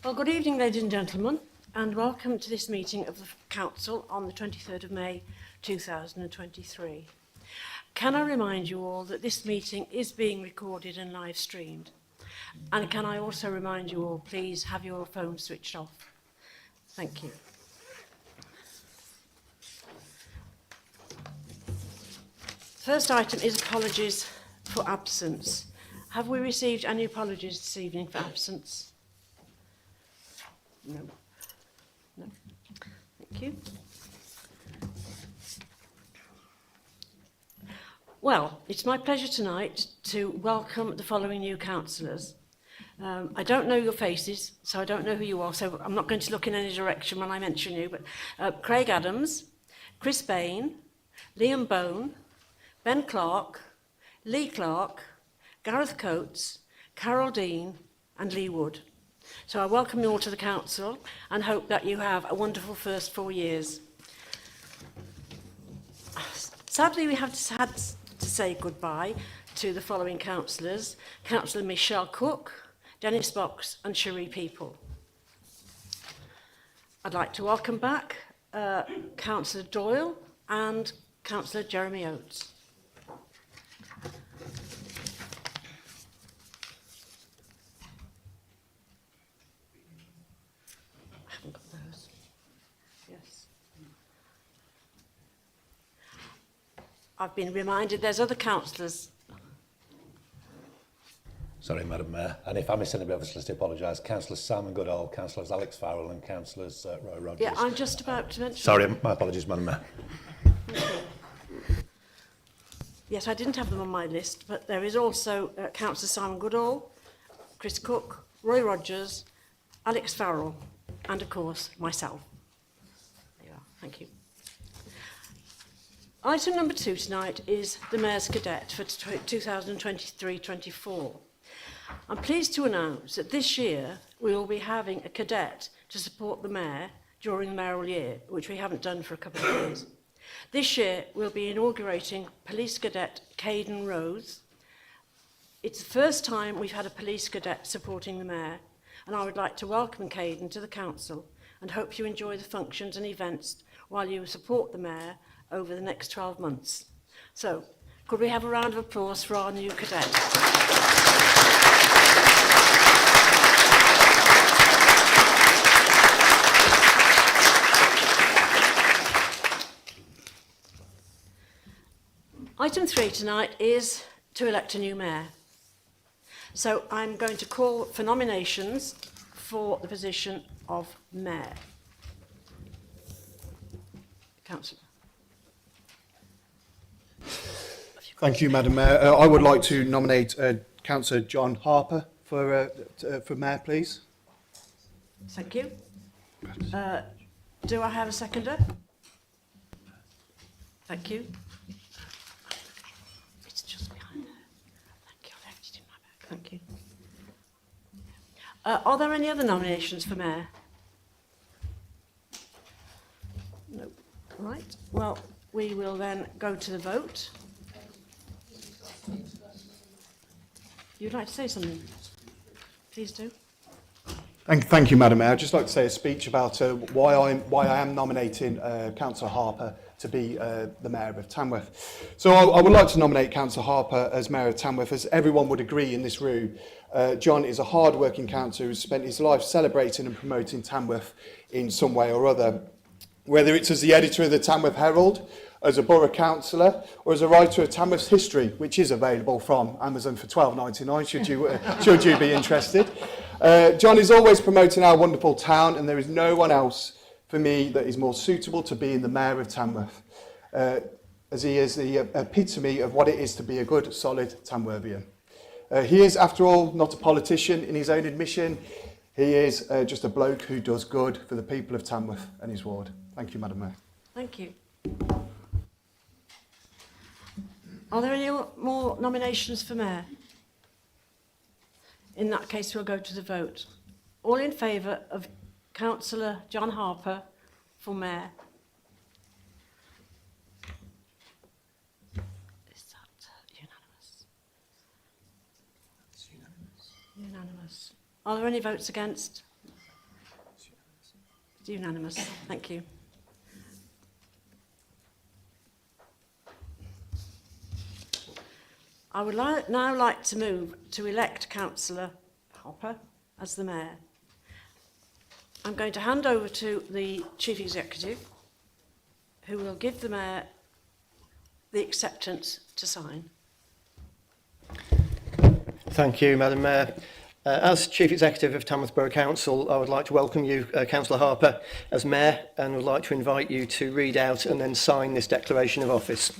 Well, good evening, ladies and gentlemen, and welcome to this meeting of the Council on the 23rd of May 2023. Can I remind you all that this meeting is being recorded and live streamed? And can I also remind you all, please have your phones switched off. Thank you. First item is apologies for absence. Have we received any apologies this evening for absence? No. No. Thank you. Well, it's my pleasure tonight to welcome the following new councillors. I don't know your faces, so I don't know who you are, so I'm not going to look in any direction when I mention you, but Craig Adams, Chris Bain, Liam Bone, Ben Clark, Lee Clark, Gareth Coates, Carol Dean and Lee Wood. So I welcome you all to the council and hope that you have a wonderful first 4 years. Sadly, we have had to say goodbye to the following councillors: Councillor Michelle Cook, Dennis Box and Cherie People. I'd like to welcome back Councillor Doyle and Councillor Jeremy Oates. I've been reminded there's other councillors. Sorry, Madam Mayor, and if I miss anybody, obviously I apologise. Councillor Simon Goodall, Councillors Alex Farrell and Councillors Roy Rogers. Yeah, I'm just about to mention... Sorry, my apologies, Madam Mayor. Yes, I didn't have them on my list, but there is also Councillor Simon Goodall, Chris Cook, Roy Rogers, Alex Farrell, and of course, myself. There you are. Thank you. Item number 2 tonight is the Mayor's Cadet for 2023-24. I'm pleased to announce that this year we will be having a cadet to support the Mayor during the mayoral year, which we haven't done for a couple of years. This year we'll be inaugurating Police Cadet Caden Rose. It's the first time we've had a police cadet supporting the Mayor, and I would like to welcome Caden to the Council and hope you enjoy the functions and events while you support the Mayor over the next 12 months. So, could we have a round of applause for our new cadet? Item 3 tonight is to elect a new Mayor. So I'm going to call for nominations for the position of Mayor. Councillor. Thank you, Madam Mayor. I would like to nominate Councillor John Harper for Mayor, please. Thank you. Do I have a seconder? Thank you. It's just behind her. Thank you. I left it in my bag. Thank you. Are there any other nominations for Mayor? No. Right. Well, we will then go to the vote. You'd like to say something? Please do. Thank you, Madam Mayor. I'd just like to say a speech about why I am nominating Councillor Harper to be the Mayor of Tamworth. So I would like to nominate Councillor Harper as Mayor of Tamworth, as everyone would agree in this room. John is a hard-working councillor who's spent his life celebrating and promoting Tamworth in some way or other. Whether it's as the editor of the Tamworth Herald, as a borough councillor, or as a writer of Tamworth's history, which is available from Amazon for £12.99, should you be interested. John is always promoting our wonderful town, and there is no one else for me that is more suitable to being the Mayor of Tamworth, as he is the epitome of what it is to be a good, solid Tamworthian. He is, after all, not a politician in his own admission. He is just a bloke who does good for the people of Tamworth and his ward. Thank you, Madam Mayor. Thank you. Are there any more nominations for Mayor? In that case, we'll go to the vote. All in favour of Councillor John Harper for Mayor? Is that unanimous? It's unanimous. Unanimous. Are there any votes against? It's unanimous. Thank you. I would now like to move to elect Councillor Hopper as the Mayor. I'm going to hand over to the Chief Executive, who will give the Mayor the acceptance to sign. Thank you, Madam Mayor. As Chief Executive of Tamworth Borough Council, I would like to welcome you, Councillor Harper, as Mayor, and would like to invite you to read out and then sign this declaration of office.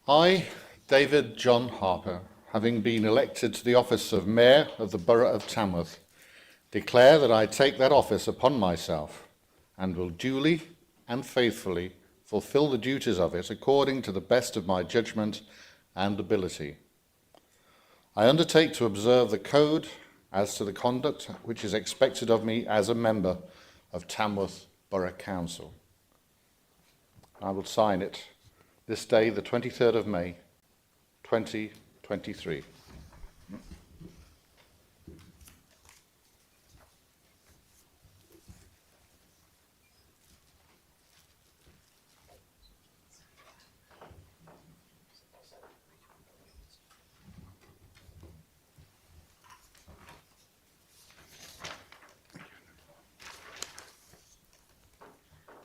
I, David John Harper, having been elected to the office of Mayor of the Borough of Tamworth, declare that I take that office upon myself and will duly and faithfully fulfil the duties of it according to the best of my judgment and ability. I undertake to observe the code as to the conduct which is expected of me as a member of Tamworth Borough Council. I will sign it this day, the 23rd of May, 2023.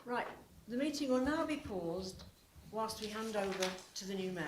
Right, the meeting will now be paused whilst we hand over to the new Mayor.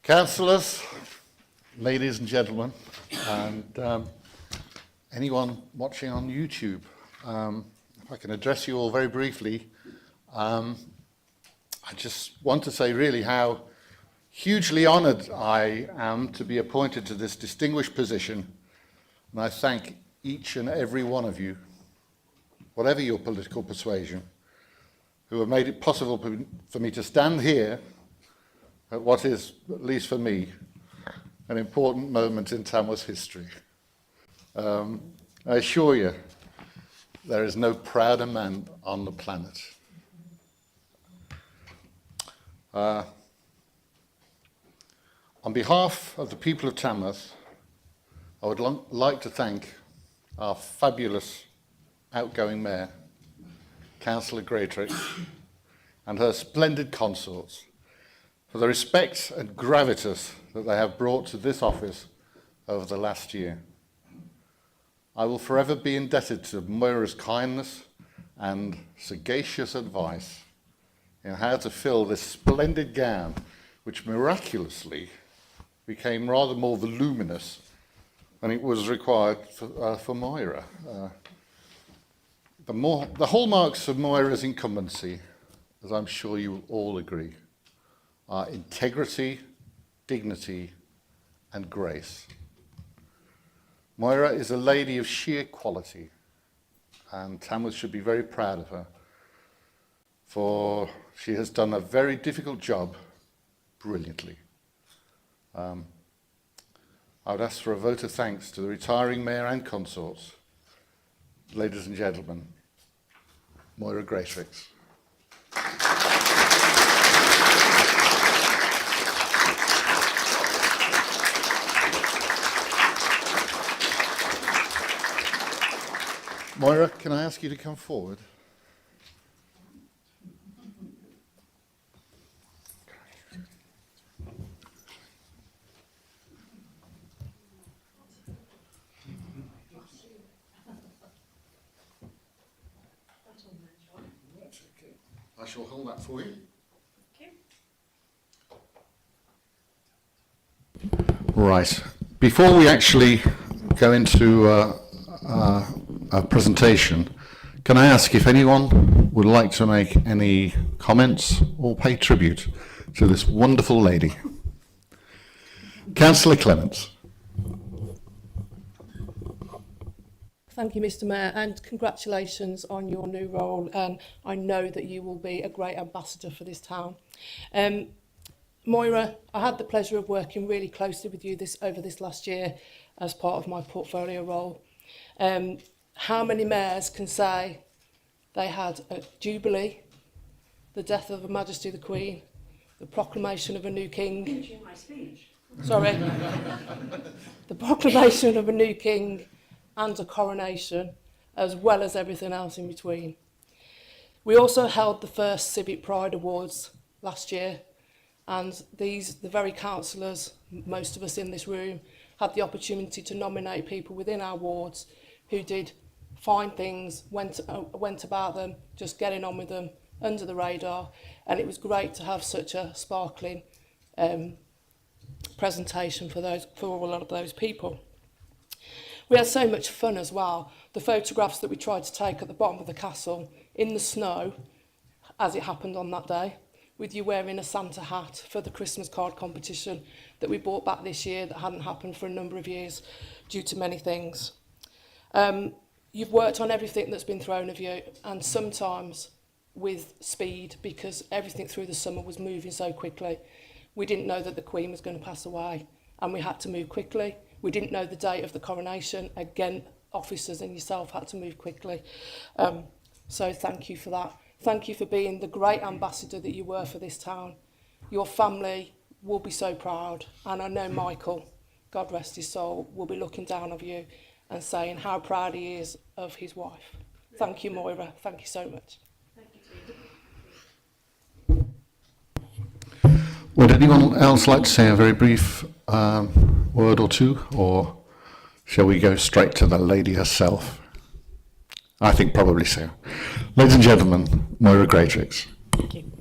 Councillors, ladies and gentlemen, and anyone watching on YouTube, if I can address you all very briefly, I just want to say really how hugely honoured I am to be appointed to this distinguished position, and I thank each and every one of you, whatever your political persuasion, who have made it possible for me to stand here at what is, at least for me, an important moment in Tamworth's history. I assure you, there is no prouder man on the planet. On behalf of the people of Tamworth, I would like to thank our fabulous outgoing Mayor, Councillor Greatrix, and her splendid consorts for the respect and gravitas that they have brought to this office over the last year. I will forever be indebted to Moira's kindness and sagacious advice in how to fill this splendid gown, which miraculously became rather more voluminous than it was required for Moira. The hallmarks of Moira's incumbency, as I'm sure you will all agree, are integrity, dignity, and grace. Moira is a lady of sheer quality, and Tamworth should be very proud of her, for she has done a very difficult job brilliantly. I would ask for a vote of thanks to the retiring Mayor and consorts. Ladies and gentlemen, Moira Greatrix. Moira, can I ask you to come forward? I shall hold that for you. Right. Before we actually go into a presentation, can I ask if anyone would like to make any comments or pay tribute to this wonderful lady? Councillor Clements. Thank you, Mr. Mayor, and congratulations on your new role. I know that you will be a great ambassador for this town. Moira, I had the pleasure of working really closely with you over this last year as part of my portfolio role. How many mayors can say they had a jubilee, the death of Her Majesty the Queen, the proclamation of a new king? My speech. Sorry. The proclamation of a new king and a coronation, as well as everything else in between. We also held the first Civic Pride Awards last year, and the very councillors, most of us in this room, had the opportunity to nominate people within our wards who did fine things, went about them, just getting on with them, under the radar, and it was great to have such a sparkling presentation for all of those people. We had so much fun as well. The photographs that we tried to take at the bottom of the castle in the snow, as it happened on that day, with you wearing a Santa hat for the Christmas card competition that we brought back this year that hadn't happened for a number of years due to many things. You've worked on everything that's been thrown at you, and sometimes with speed, because everything through the summer was moving so quickly. We didn't know that the Queen was going to pass away, and we had to move quickly. We didn't know the date of the coronation. Again, officers and yourself had to move quickly. So thank you for that. Thank you for being the great ambassador that you were for this town. Your family will be so proud, and I know Michael, God rest his soul, will be looking down on you and saying how proud he is of his wife. Thank you, Moira. Thank you so much. Would anyone else like to say a very brief word or two, or shall we go straight to the lady herself? I think probably so. Ladies and gentlemen, Moira Greatrix. Thank you.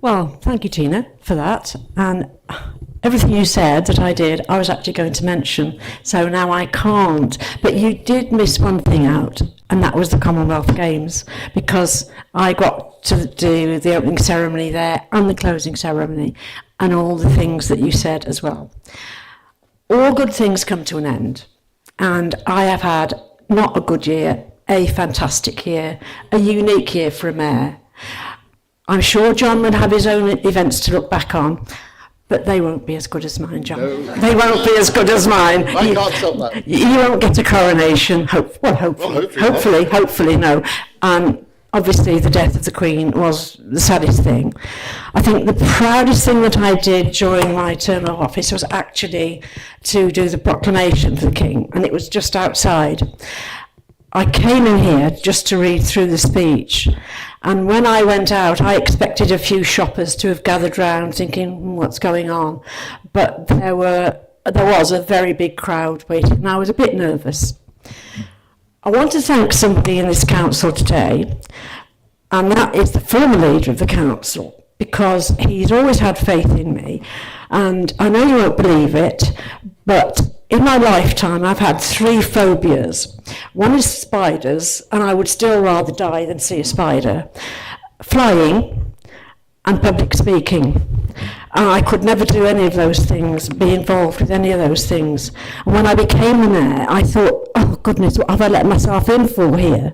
Well, thank you, Tina, for that. And everything you said that I did, I was actually going to mention. So now I can't. But you did miss one thing out, and that was the Commonwealth Games, because I got to do the opening ceremony there and the closing ceremony and all the things that you said as well. All good things come to an end. And I have had not a good year, a fantastic year, a unique year for a mayor. I'm sure John will have his own events to look back on, but they won't be as good as mine, John. No. They won't be as good as mine. I can't stop that. You won't get a coronation. Hopefully, no. And obviously, the death of the Queen was the saddest thing. I think the proudest thing that I did during my term of office was actually to do the proclamation for the King, and it was just outside. I came in here just to read through the speech, and when I went out, I expected a few shoppers to have gathered round thinking, what's going on? But there was a very big crowd waiting, and I was a bit nervous. I want to thank somebody in this council today, and that is the former leader of the council, because he's always had faith in me. And I know you won't believe it, but in my lifetime I've had 3 phobias. One is spiders, and I would still rather die than see a spider. Flying and public speaking. And I could never do any of those things, be involved with any of those things. And when I became the mayor, I thought, oh goodness, what have I let myself in for here?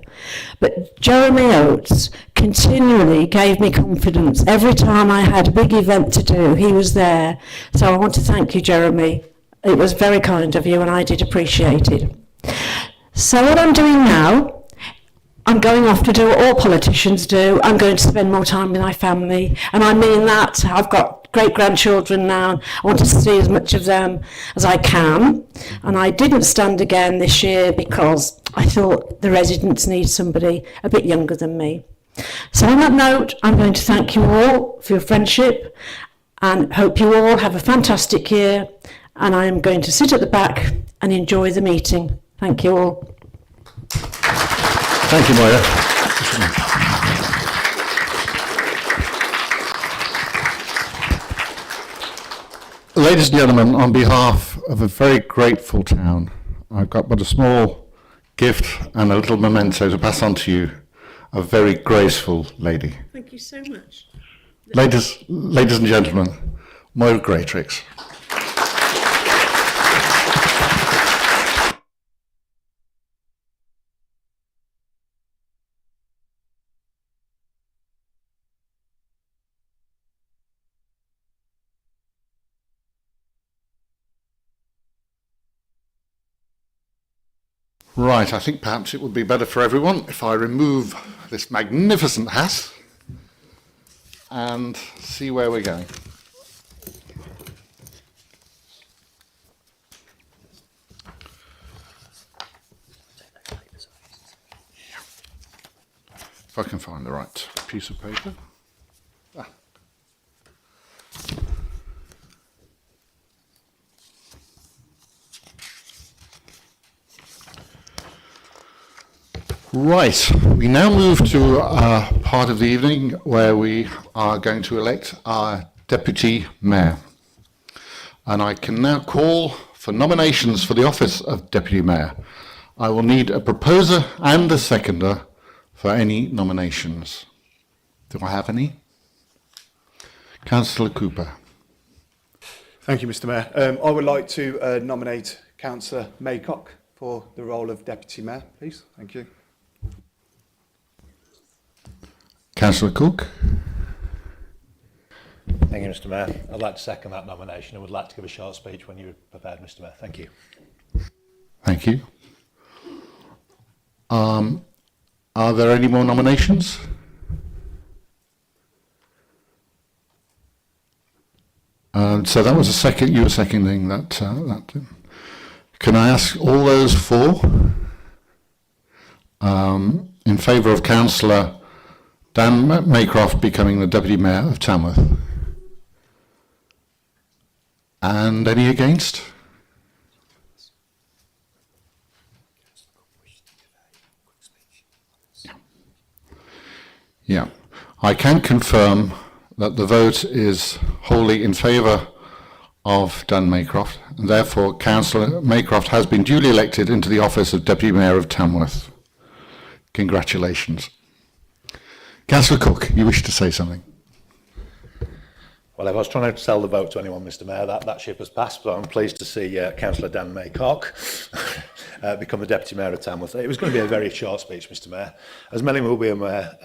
But Jeremy Oates continually gave me confidence. Every time I had a big event to do, he was there. So I want to thank you, Jeremy. It was very kind of you, and I did appreciate it. So what I'm doing now, I'm going off to do what all politicians do. I'm going to spend more time with my family, and I mean that. I've got great-grandchildren now. I want to see as much of them as I can, and I didn't stand again this year because I thought the residents need somebody a bit younger than me. So on that note, I'm going to thank you all for your friendship, and hope you all have a fantastic year, and I am going to sit at the back and enjoy the meeting. Thank you all. Thank you, Moira. Ladies and gentlemen, on behalf of a very grateful town, I've got but a small gift and a little memento to pass on to you. A very graceful lady. Thank you so much. Ladies and gentlemen, Moira Greatrix. Right, I think perhaps it would be better for everyone if I remove this magnificent hat and see where we're going. If I can find the right piece of paper. Right, we now move to a part of the evening where we are going to elect our Deputy Mayor. And I can now call for nominations for the office of Deputy Mayor. I will need a proposer and a seconder for any nominations. Do I have any? Councillor Cooper. Thank you, Mr. Mayor. I would like to nominate Councillor Maycock for the role of Deputy Mayor, please. Thank you. Councillor Cook. Thank you, Mr. Mayor. I'd like to second that nomination and would like to give a short speech when you're prepared, Mr. Mayor. Thank you. Thank you. Are there any more nominations? So that was a second. You were seconding that. Can I ask all those for in favour of Councillor Dan Maycroft becoming the Deputy Mayor of Tamworth? And any against? Yeah. I can confirm that the vote is wholly in favour of Dan Maycroft, and therefore Councillor Maycroft has been duly elected into the office of Deputy Mayor of Tamworth. Congratulations. Councillor Cook, you wish to say something? Well, if I was trying to sell the vote to anyone, Mr Mayor, that ship has passed, but I'm pleased to see Councillor Dan Maycock become the Deputy Mayor of Tamworth. It was going to be a very short speech, Mr Mayor. As many will be aware,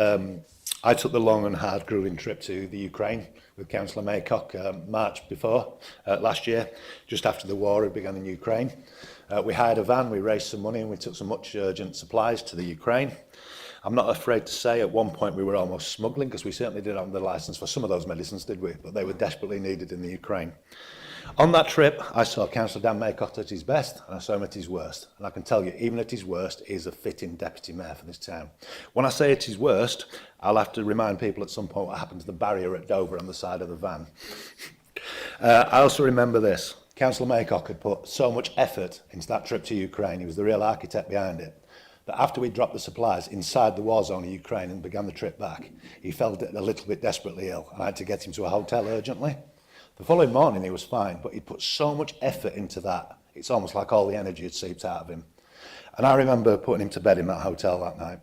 I took the long and hard gruelling trip to the Ukraine with Councillor Maycock March before, last year, just after the war had begun in Ukraine. We hired a van, we raised some money and we took some much urgent supplies to the Ukraine. I'm not afraid to say at one point we were almost smuggling, because we certainly didn't have the licence for some of those medicines, did we? But they were desperately needed in the Ukraine. On that trip, I saw Councillor Dan Maycott at his best, and I saw him at his worst. And I can tell you, even at his worst, he's a fitting deputy mayor for this town. When I say at his worst, I'll have to remind people at some point what happened to the barrier at Dover on the side of the van. I also remember this. Councillor Maycock had put so much effort into that trip to Ukraine. He was the real architect behind it. That after we dropped the supplies inside the war zone of Ukraine and began the trip back, he felt a little bit desperately ill, and I had to get him to a hotel urgently. The following morning he was fine, but he put so much effort into that, it's almost like all the energy had seeped out of him. And I remember putting him to bed in that hotel that night,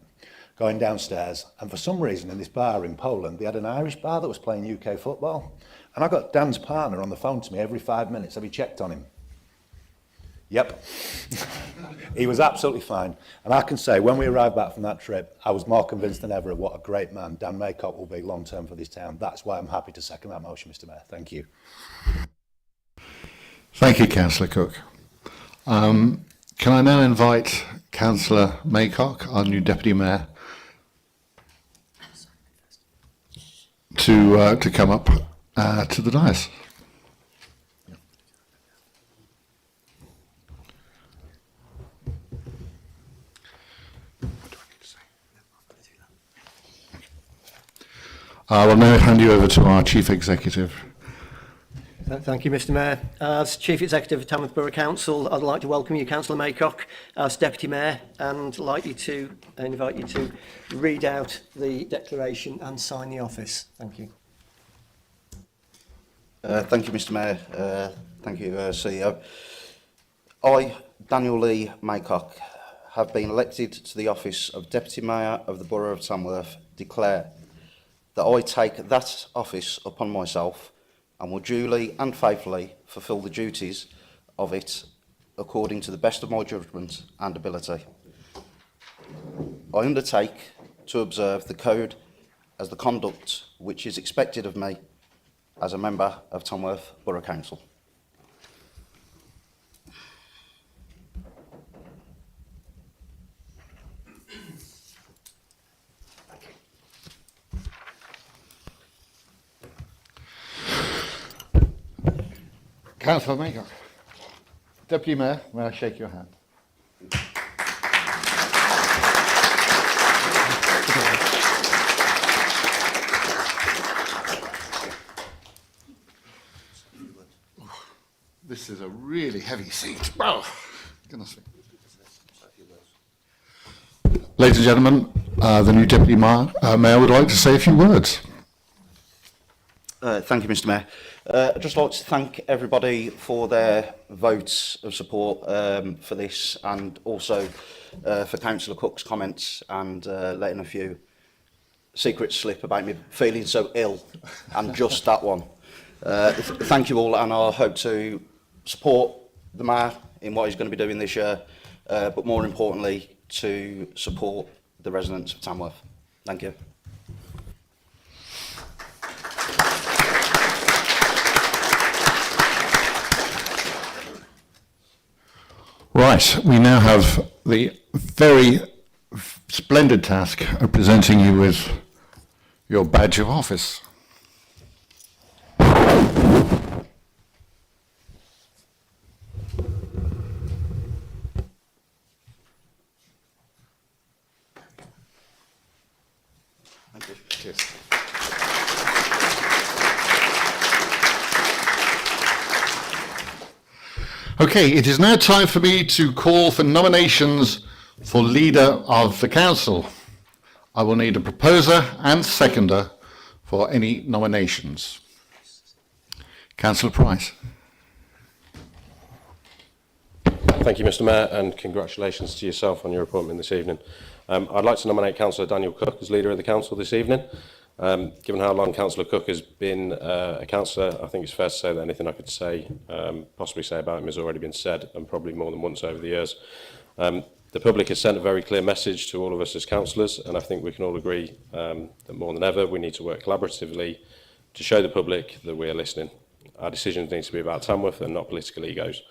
going downstairs, and for some reason in this bar in Poland, they had an Irish bar that was playing UK football. And I got Dan's partner on the phone to me every 5 minutes. Have you checked on him? Yep. He was absolutely fine. And I can say, when we arrived back from that trip, I was more convinced than ever of what a great man Dan Maycock will be long-term for this town. That's why I'm happy to second that motion, Mr Mayor. Thank you. Thank you, Councillor Cook. Can I now invite Councillor Maycock, our new Deputy Mayor, to come up to the dais. I will now hand you over to our Chief Executive. Thank you, Mr Mayor. As Chief Executive of Tamworth Borough Council, I'd like to welcome you, Councillor Maycock, as Deputy Mayor, and like you to invite you to read out the declaration and sign the office. Thank you. Thank you, Mr Mayor. Thank you, CEO. I, Daniel Lee Maycock, have been elected to the office of Deputy Mayor of the Borough of Tamworth, declare that I take that office upon myself and will duly and faithfully fulfil the duties of it according to the best of my judgment and ability. I undertake to observe the code as the conduct which is expected of me as a member of Tamworth Borough Council. Councillor Maycock. Deputy Mayor, may I shake your hand? This is a really heavy seat. Oh, goodness me. Ladies and gentlemen, the new Deputy Mayor would like to say a few words. Thank you, Mr Mayor. I'd just like to thank everybody for their votes of support for this, and also for Councillor Cook's comments and letting a few secrets slip about me feeling so ill, and just that one. Thank you all, and I hope to support the Mayor in what he's going to be doing this year, but more importantly, to support the residents of Tamworth. Thank you. Right, we now have the very splendid task of presenting you with your badge of office. Thank you. Cheers. Okay, it is now time for me to call for nominations for leader of the council. I will need a proposer and seconder for any nominations? Councillor Price. Thank you, Mr Mayor, and congratulations to yourself on your appointment this evening. I'd like to nominate Councillor Daniel Cook as Leader of the Council this evening. Given how long Councillor Cook has been a councillor, I think it's fair to say that anything I could say, possibly say about him has already been said, and probably more than once over the years. The public has sent a very clear message to all of us as councillors, and I think we can all agree that more than ever we need to work collaboratively to show the public that we are listening. Our decisions need to be about Tamworth and not political egos.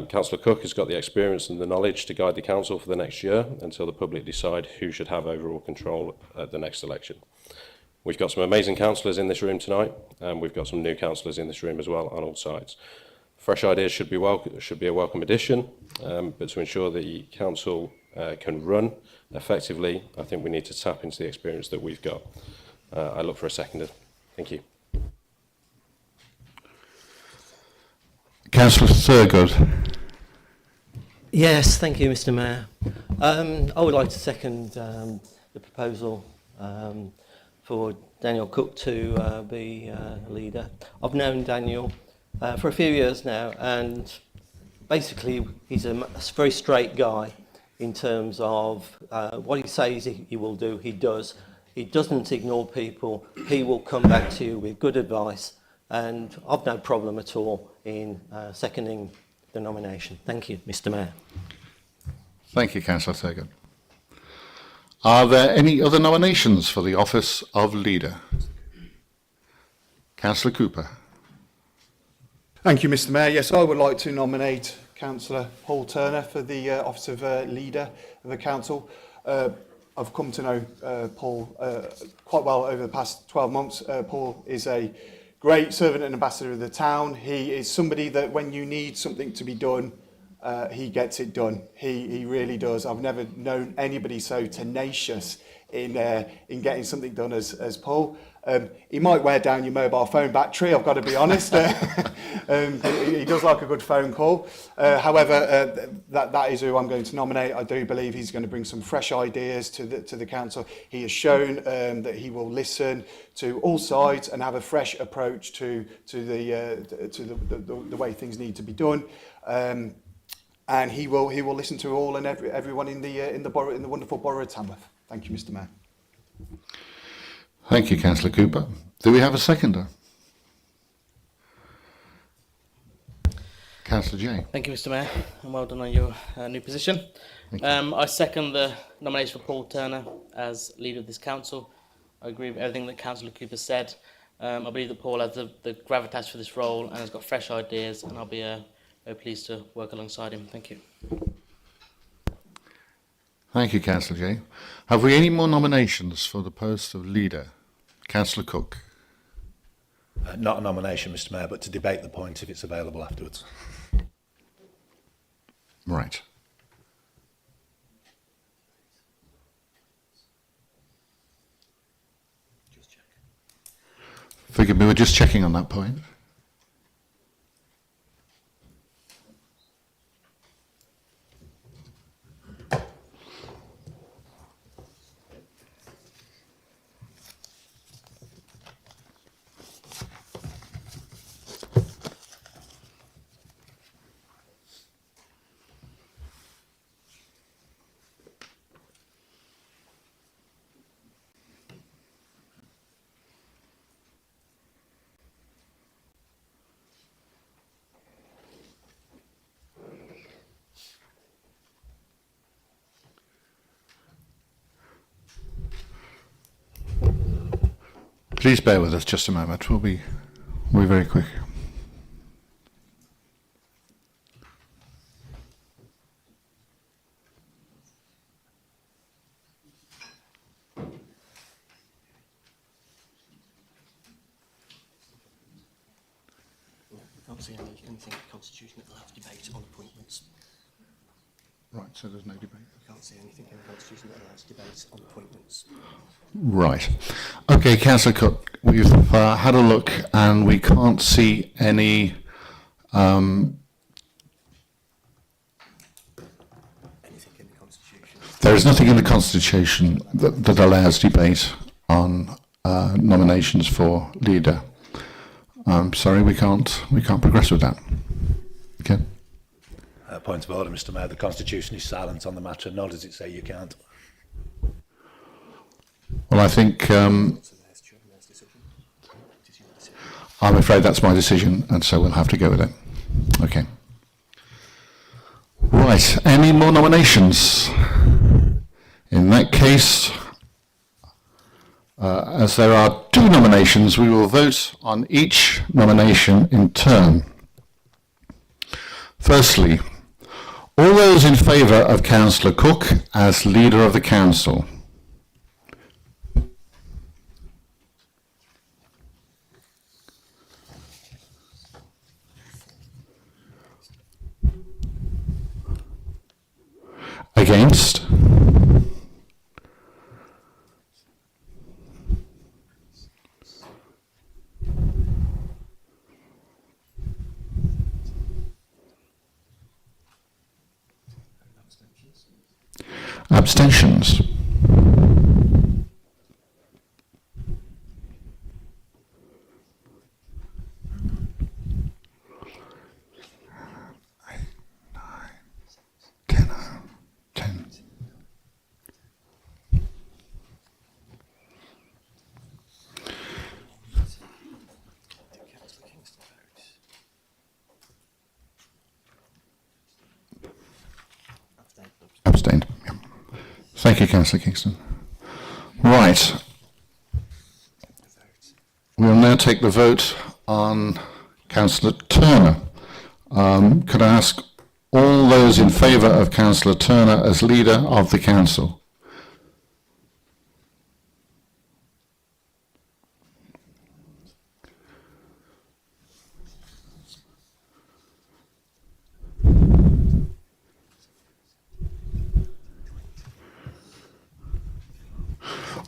Councillor Cook has got the experience and the knowledge to guide the council for the next year until the public decide who should have overall control at the next election. We've got some amazing councillors in this room tonight, and we've got some new councillors in this room as well on all sides. Fresh ideas should be a welcome addition, but to ensure that the council can run effectively, I think we need to tap into the experience that we've got. I look for a seconder. Thank you. Councillor Thurgood. Yes, thank you, Mr Mayor. I would like to second the proposal for Daniel Cook to be leader. I've known Daniel for a few years now, and basically he's a very straight guy in terms of what he says he will do, he does. He doesn't ignore people. He will come back to you with good advice, and I've no problem at all in seconding the nomination. Thank you, Mr Mayor. Thank you, Councillor Thurgood. Are there any other nominations for the office of Leader? Councillor Cooper. Thank you, Mr Mayor. Yes, I would like to nominate Councillor Paul Turner for the office of Leader of the Council. I've come to know Paul quite well over the past 12 months. Paul is a great servant and ambassador of the town. He is somebody that when you need something to be done, he gets it done. He really does. I've never known anybody so tenacious in getting something done as Paul. He might wear down your mobile phone battery, I've got to be honest. He does like a good phone call. However, that is who I'm going to nominate. I do believe he's going to bring some fresh ideas to the council. He has shown that he will listen to all sides and have a fresh approach to the way things need to be done. And he will listen to all and everyone in the borough, in the wonderful borough of Tamworth. Thank you, Mr Mayor. Thank you, Councillor Cooper. Do we have a seconder? Councillor Jay. Thank you, Mr Mayor, and well done on your new position. I second the nomination for Paul Turner as leader of this council. I agree with everything that Councillor Cooper said. I believe that Paul has the gravitas for this role and has got fresh ideas, and I'll be very pleased to work alongside him. Thank you. Thank you, Councillor Jay. Have we any more nominations for the post of Leader? Councillor Cook. Not a nomination, Mr Mayor, but to debate the point if it's available afterwards. Right. Forgive me, we're just checking on that point. Please bear with us just a moment. We'll be very quick. I can't see anything in the Constitution that will have debate on appointments. Right, so there's no debate. I can't see anything in the Constitution that allows debate on appointments. Right. Okay, Councillor Cook, we've had a look and we can't see any Anything in the Constitution. there is nothing in the Constitution that allows debate on nominations for leader. I'm sorry, we can't progress with that. Okay. Point of order, Mr. Mayor. The Constitution is silent on the matter, nor does it say you can't. Well, I think I'm afraid that's my decision, and so we'll have to go with it. Okay. Right. Any more nominations? In that case, as there are 2 nominations, we will vote on each nomination in turn. Firstly, all those in favour of Councillor Cook as leader of the council. Against? Abstentions? Abstained. Yeah. Thank you, Councillor Kingston. Right. We'll now take the vote on Councillor Turner. Could I ask all those in favour of Councillor Turner as leader of the council?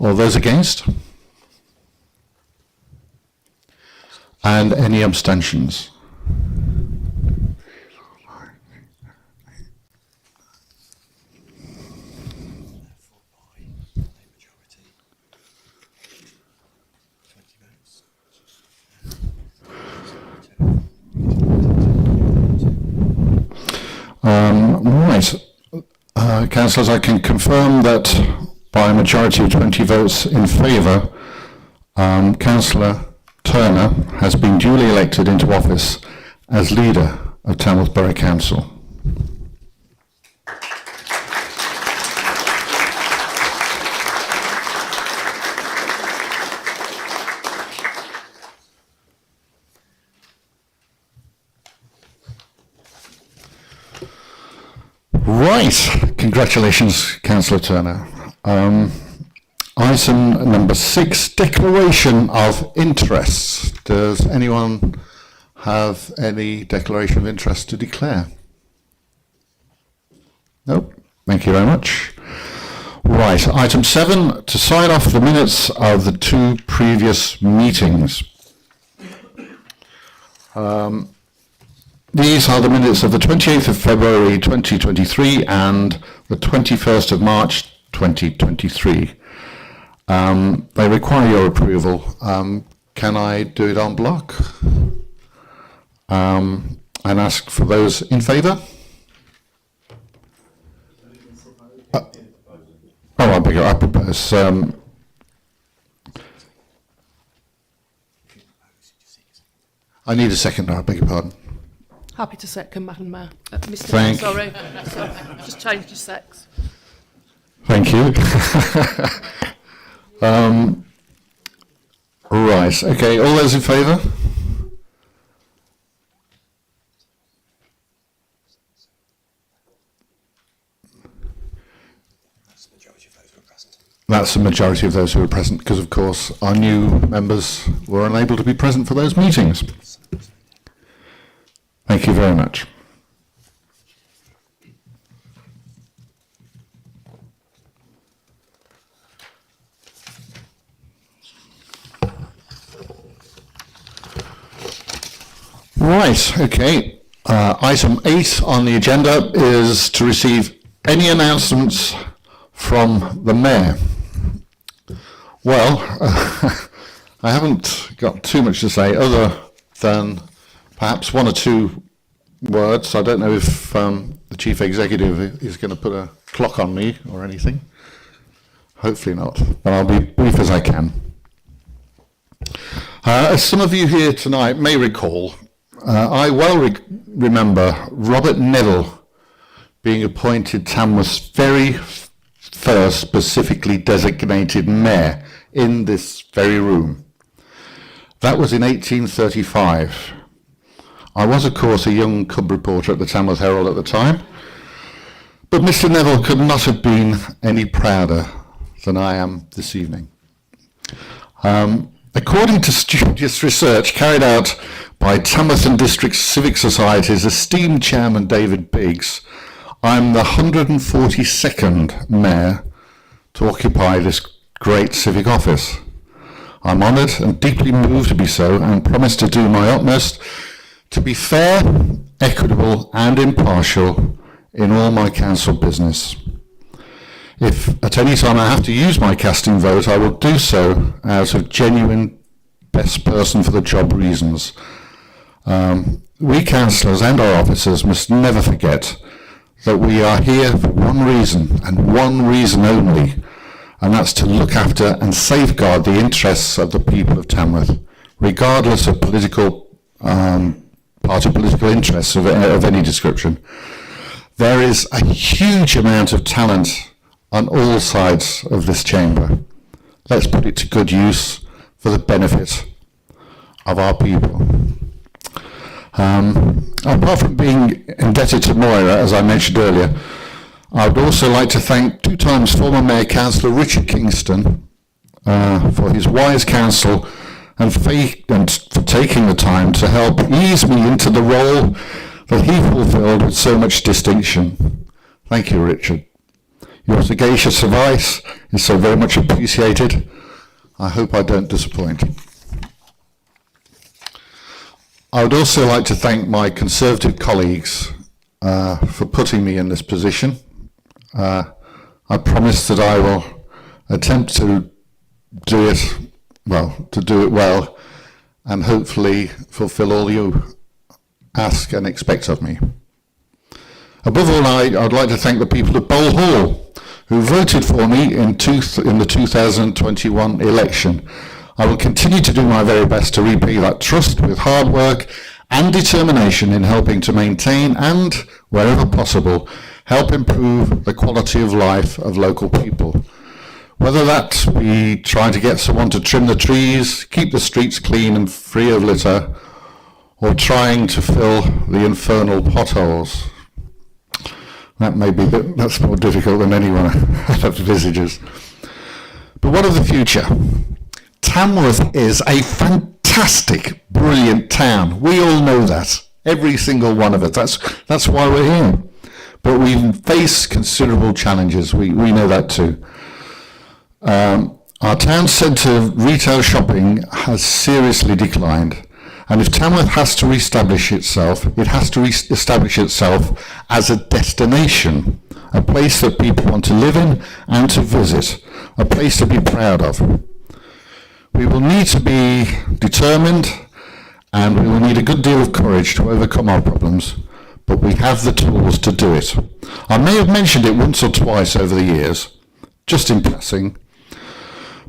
All those against? And any abstentions? Right. Councillors, I can confirm that by a majority of 20 votes in favour, Councillor Turner has been duly elected into office as leader of Tamworth Borough Council. Right, congratulations, Councillor Turner. Item number 6, declaration of interests. Does anyone have any declaration of interest to declare? Nope, thank you very much. Right, item 7, to sign off the minutes of the 2 previous meetings. These are the minutes of the 28th of February 2023 and the 21st of March 2023. They require your approval. Can I do it en bloc? And ask for those in favour? I propose. I need a second, I beg your pardon. Happy to second, Madam Mayor. Mr. Thank- Sorry, just changed your sex. Thank you. Right, okay, all those in favour? That's the majority of those who were present, because of course our new members were unable to be present for those meetings. Thank you very much. Right, okay. Item 8 on the agenda is to receive any announcements from the Mayor. Well, I haven't got too much to say other than perhaps one or two words. I don't know if the Chief Executive is going to put a clock on me or anything. Hopefully not, but I'll be brief as I can. As some of you here tonight may recall, I well remember Robert Neville being appointed Tamworth's very first specifically designated mayor in this very room. That was in 1835. I was, of course, a young cub reporter at the Tamworth Herald at the time, but Mr. Neville could not have been any prouder than I am this evening. According to studious research carried out by Tamworth and District Civic Society's esteemed chairman David Biggs, I'm the 142nd mayor to occupy this great civic office. I'm honoured and deeply moved to be so, and promise to do my utmost to be fair, equitable and impartial in all my council business. If at any time I have to use my casting vote, I will do so out of genuine best person for the job reasons. We councillors and our officers must never forget that we are here for one reason and one reason only, and that's to look after and safeguard the interests of the people of Tamworth, regardless of political party political interests of any description. There is a huge amount of talent on all sides of this chamber. Let's put it to good use for the benefit of our people. Apart from being indebted to Moira, as I mentioned earlier, I would also like to thank 2 times former Mayor Councillor Richard Kingston for his wise counsel and for taking the time to help ease me into the role that he fulfilled with so much distinction. Thank you, Richard. Your sagacious advice is so very much appreciated. I hope I don't disappoint. I would also like to thank my Conservative colleagues for putting me in this position. I promise that I will attempt to do it well, and hopefully fulfil all you ask and expect of me. Above all, I'd like to thank the people of Bowl Hall who voted for me in the 2021 election. I will continue to do my very best to repay that trust with hard work and determination in helping to maintain and, wherever possible, help improve the quality of life of local people. Whether that we try to get someone to trim the trees, keep the streets clean and free of litter, or trying to fill the infernal potholes. That's more difficult than anyone envisages. But what of the future? Tamworth is a fantastic, brilliant town. We all know that. Every single one of us. That's why we're here. But we face considerable challenges. We know that too. Our town centre retail shopping has seriously declined. And if Tamworth has to reestablish itself, it has to establish itself as a destination, a place that people want to live in and to visit, a place to be proud of. We will need to be determined, and we will need a good deal of courage to overcome our problems, but we have the tools to do it. I may have mentioned it once or twice over the years, just in passing,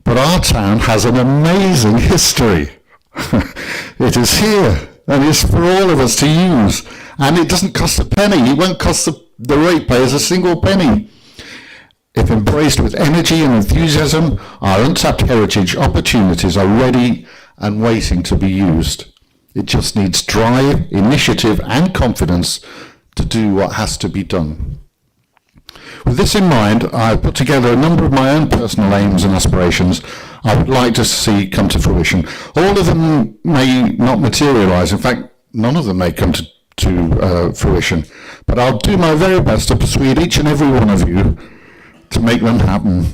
but our town has an amazing history. It is here, and it's for all of us to use, and it doesn't cost a penny. It won't cost the ratepayers a single penny. If embraced with energy and enthusiasm, our untapped heritage opportunities are ready and waiting to be used. It just needs drive, initiative and confidence to do what has to be done. With this in mind, I've put together a number of my own personal aims and aspirations I would like to see come to fruition. All of them may not materialise. In fact, none of them may come to fruition. But I'll do my very best to persuade each and every one of you to make them happen.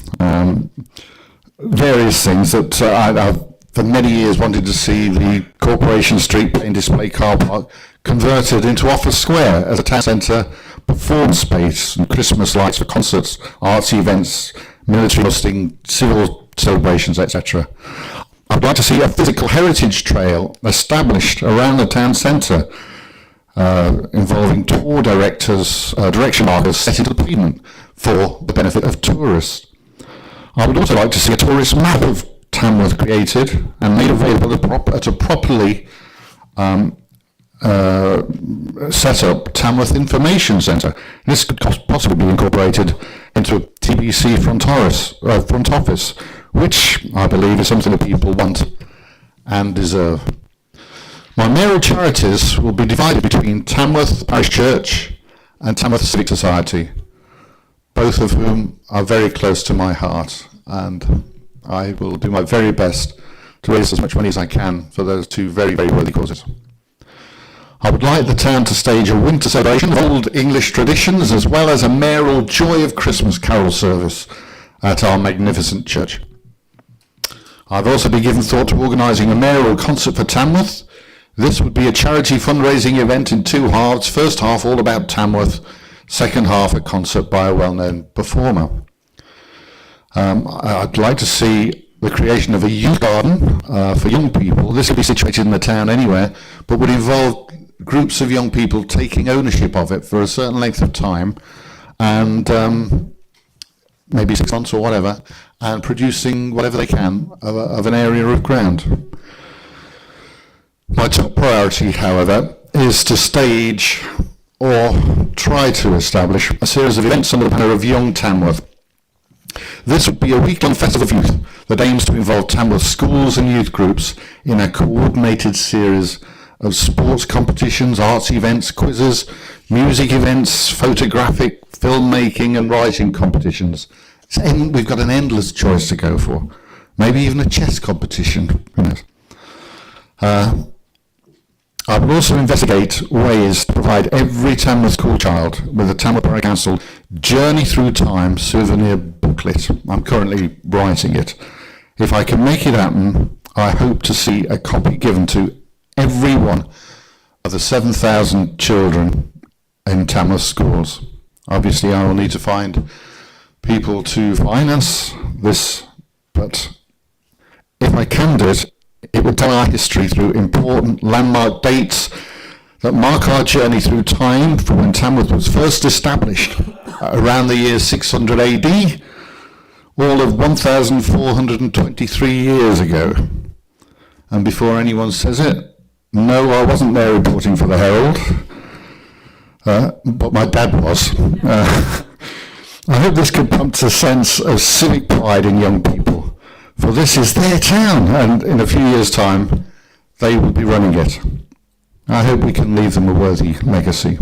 Various things that I've for many years wanted to see the Corporation Street Play and Display car park converted into Office Square as a town centre, performance space and Christmas lights for concerts, arts events, military hosting, civil celebrations, etc. I'd like to see a physical heritage trail established around the town centre, involving tour directors, direction markers set into the pavement for the benefit of tourists. I would also like to see a tourist map of Tamworth created and made available at a properly set up Tamworth Information Centre. This could possibly be incorporated into a TBC front office, which I believe is something that people want and deserve. My mayoral charities will be divided between Tamworth Parish Church and Tamworth Civic Society, both of whom are very close to my heart, and I will do my very best to raise as much money as I can for those two very, very worthy causes. I would like the town to stage a winter celebration of old English traditions, as well as a mayoral Joy of Christmas carol service at our magnificent church. I've also been given thought to organising a mayoral concert for Tamworth. This would be a charity fundraising event in two halves. First half all about Tamworth, second half a concert by a well-known performer. I'd like to see the creation of a youth garden for young people. This would be situated in the town anywhere, but would involve groups of young people taking ownership of it for a certain length of time, and maybe 6 months or whatever, and producing whatever they can of an area of ground. My top priority, however, is to stage or try to establish a series of events under the banner of Young Tamworth. This would be a week-long festival of youth that aims to involve Tamworth schools and youth groups in a coordinated series of sports competitions, arts events, quizzes, music events, photographic, filmmaking and writing competitions. We've got an endless choice to go for. Maybe even a chess competition. Who knows? I will also investigate ways to provide every Tamworth school child with a Tamworth Borough Council Journey Through Time souvenir booklet. I'm currently writing it. If I can make it happen, I hope to see a copy given to every one of the 7,000 children in Tamworth schools. Obviously, I will need to find people to finance this, but if I can do it, it would tell our history through important landmark dates that mark our journey through time from when Tamworth was first established around the year 600 AD, all of 1,423 years ago. And before anyone says it, no, I wasn't there reporting for the Herald, but my dad was. I hope this could prompt a sense of civic pride in young people, for this is their town, and in a few years' time, they will be running it. I hope we can leave them a worthy legacy.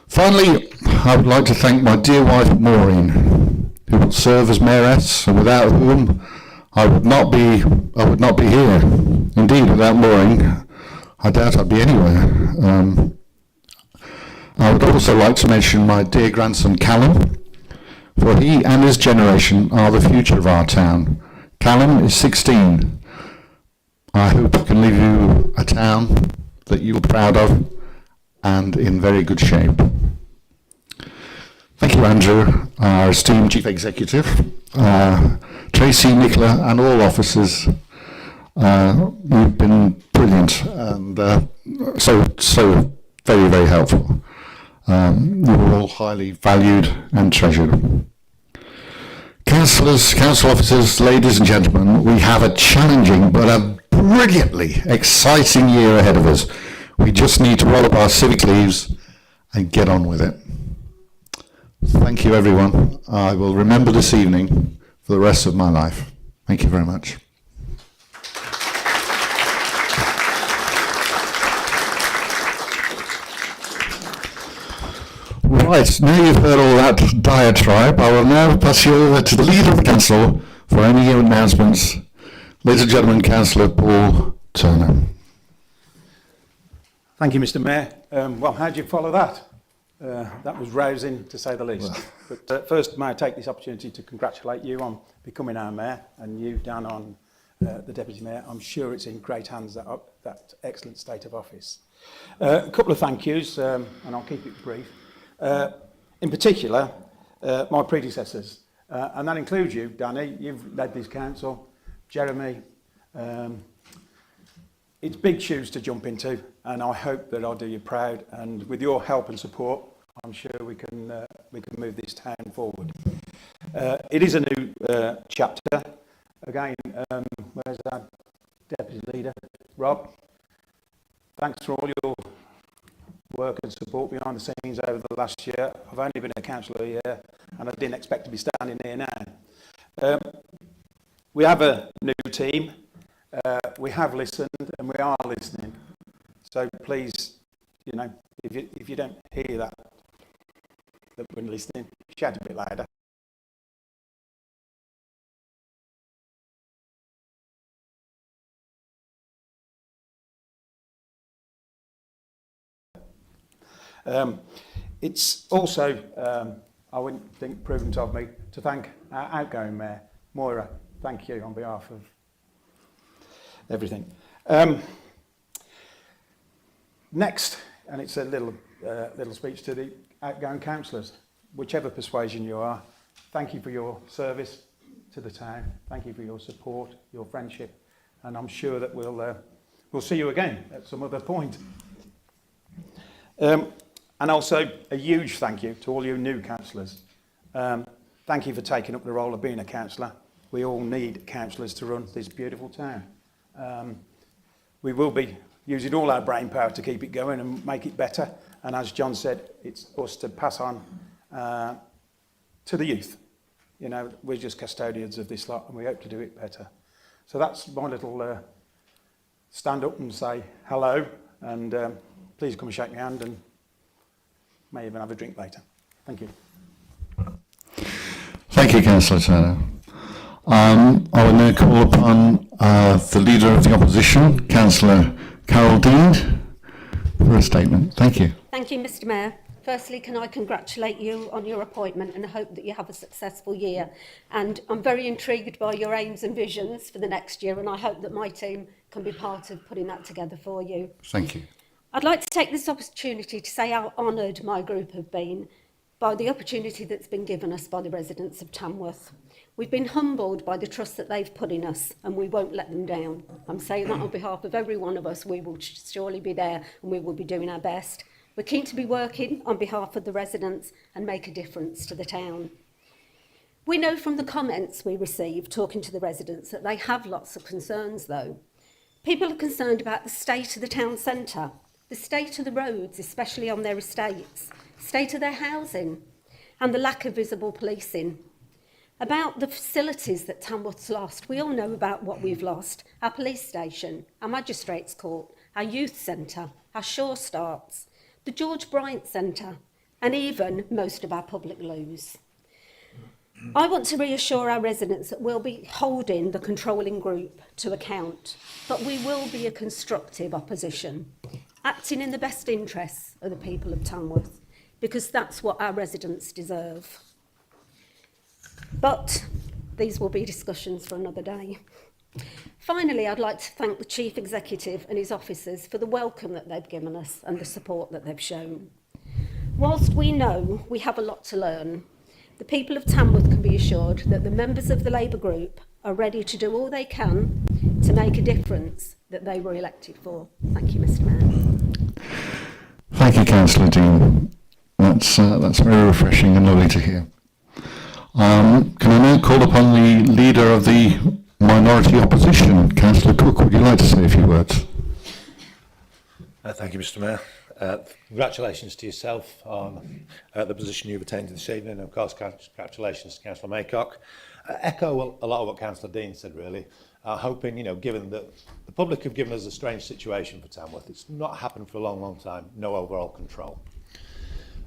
Here, I would like to thank my dear wife Maureen, who will serve as mayoress, and without whom I would not be here. Indeed, without Maureen, I doubt I'd be anywhere. I would also like to mention my dear grandson Callum, for he and his generation are the future of our town. Callum is 16. I hope I can leave you a town that you're proud of and in very good shape. Thank you, Andrew, our esteemed Chief Executive, Tracy, Nicola, and all officers. You've been brilliant and so very, very helpful. You were all highly valued and treasured. Councillors, council officers, ladies and gentlemen, we have a challenging but a brilliantly exciting year ahead of us. We just need to roll up our civic sleeves and get on with it. Thank you, everyone. I will remember this evening for the rest of my life. Thank you very much. Right, now you've heard all that diatribe, I will now pass you over to the leader of the council for any announcements. Ladies and gentlemen, Councillor Paul Turner. Thank you, Mr. Mayor. Well, how did you follow that? That was rousing, to say the least. But first, may I take this opportunity to congratulate you on becoming our mayor, and you, Dan, on the deputy mayor. I'm sure it's in great hands, that excellent state of office. A couple of thank yous, and I'll keep it brief. In particular, my predecessors, and that includes you, Danny. You've led this council, Jeremy, It's big shoes to jump into, and I hope that I'll do you proud. And with your help and support, I'm sure we can move this town forward. It is a new chapter. Again, where's our deputy leader, Rob? Thanks for all your work and support behind the scenes over the last year. I've only been a councillor a year, and I didn't expect to be standing here now. We have a new team. We have listened, and we are listening. So please, you know, if you don't hear that we're listening, shout a bit louder. It's also, I wouldn't think prudent of me to thank our outgoing Mayor, Moira. Thank you on behalf of everything. Next, and it's a little speech to the outgoing councillors, whichever persuasion you are. Thank you for your service to the town. Thank you for your support, your friendship, and I'm sure that we'll see you again at some other point. And also a huge thank you to all you new councillors. Thank you for taking up the role of being a councillor. We all need councillors to run this beautiful town. We will be using all our brain power to keep it going and make it better. And as John said, it's us to pass on to the youth. You know, we're just custodians of this lot, and we hope to do it better. So that's my little stand up and say hello, and please come and shake my hand, and may even have a drink later. Thank you. Thank you, Councillor Turner. I will now call upon the Leader of the Opposition, Councillor Carol Dean, for a statement. Thank you. Thank you, Mr Mayor. Firstly, can I congratulate you on your appointment and hope that you have a successful year. And I'm very intrigued by your aims and visions for the next year, and I hope that my team can be part of putting that together for you. Thank you. I'd like to take this opportunity to say how honoured my group have been by the opportunity that's been given us by the residents of Tamworth. We've been humbled by the trust that they've put in us, and we won't let them down. I'm saying that on behalf of every one of us. We will surely be there, and we will be doing our best. We're keen to be working on behalf of the residents and make a difference to the town. We know from the comments we receive talking to the residents that they have lots of concerns though. People are concerned about the state of the town centre, the state of the roads, especially on their estates, state of their housing, and the lack of visible policing. About the facilities that Tamworth's lost, we all know about what we've lost: our police station, our magistrates court, our youth centre, our Shore Starts, the George Bryant Centre, and even most of our public loos. I want to reassure our residents that we'll be holding the controlling group to account, but we will be a constructive opposition, acting in the best interests of the people of Tamworth, because that's what our residents deserve. But these will be discussions for another day. Finally, I'd like to thank the Chief Executive and his officers for the welcome that they've given us and the support that they've shown. Whilst we know we have a lot to learn, the people of Tamworth can be assured that the members of the Labour group are ready to do all they can to make a difference that they were elected for. Thank you, Mr Mayor. Thank you, Councillor Dean. That's very refreshing and lovely to hear. Can I now call upon the Leader of the Minority Opposition, Councillor Cook? Would you like to say a few words? Thank you, Mr Mayor. Congratulations to yourself on the position you've attained this evening, and of course congratulations to Councillor Maycock. Echo a lot of what Councillor Dean said really. Hoping, you know, given that the public have given us a strange situation for Tamworth, it's not happened for a long time, no overall control.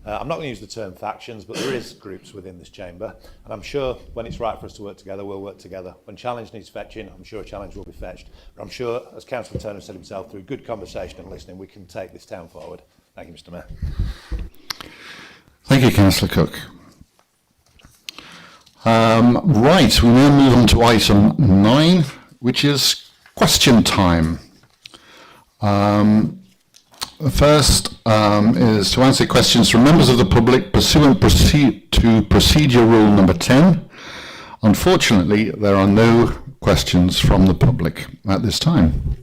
I'm not going to use the term factions, but there is groups within this chamber, and I'm sure when it's right for us to work together, we'll work together. When challenge needs fetching, I'm sure a challenge will be fetched. But I'm sure, as Councillor Turner said himself, through good conversation and listening, we can take this town forward. Thank you, Mr Mayor. Thank you, Councillor Cook. Right, we now move on to item 9, which is question time. The first is to answer questions from members of the public pursuant to procedure rule number 10. Unfortunately, there are no questions from the public at this time.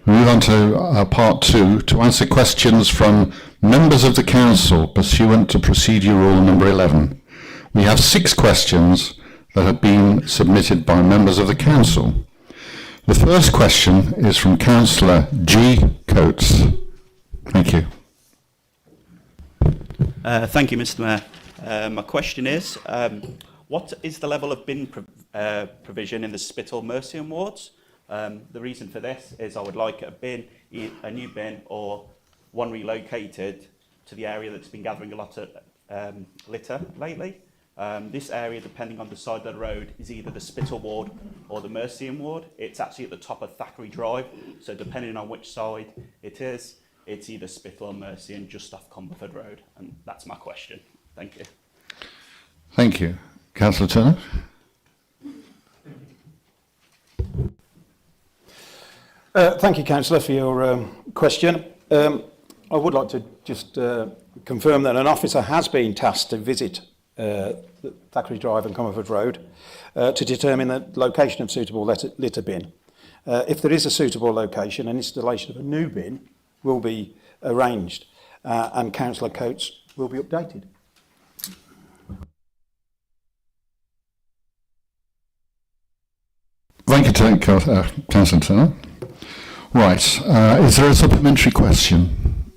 We move on to part 2, to answer questions from members of the council pursuant to procedure rule number 11. We have 6 questions that have been submitted by members of the council. The first question is from Councillor G. Coates. Thank you. Thank you, Mr. Mayor. My question is, what is the level of bin provision in the Spittal Mercian wards? The reason for this is I would like a new bin or one relocated to the area that's been gathering a lot of litter lately. This area, depending on the side of the road, is either the Spittal ward or the Mercian ward. It's actually at the top of Thackeray Drive, so depending on which side it is, it's either Spittal or Mercian, just off Cumberford Road, and that's my question. Thank you. Thank you. Councillor Turner. Thank you, Councillor, for your question. I would like to just confirm that an officer has been tasked to visit Thackeray Drive and Cumberford Road to determine the location of suitable litter bin. If there is a suitable location, an installation of a new bin will be arranged and Councillor Coates will be updated. Thank you, Councillor Turner. Right, is there a supplementary question?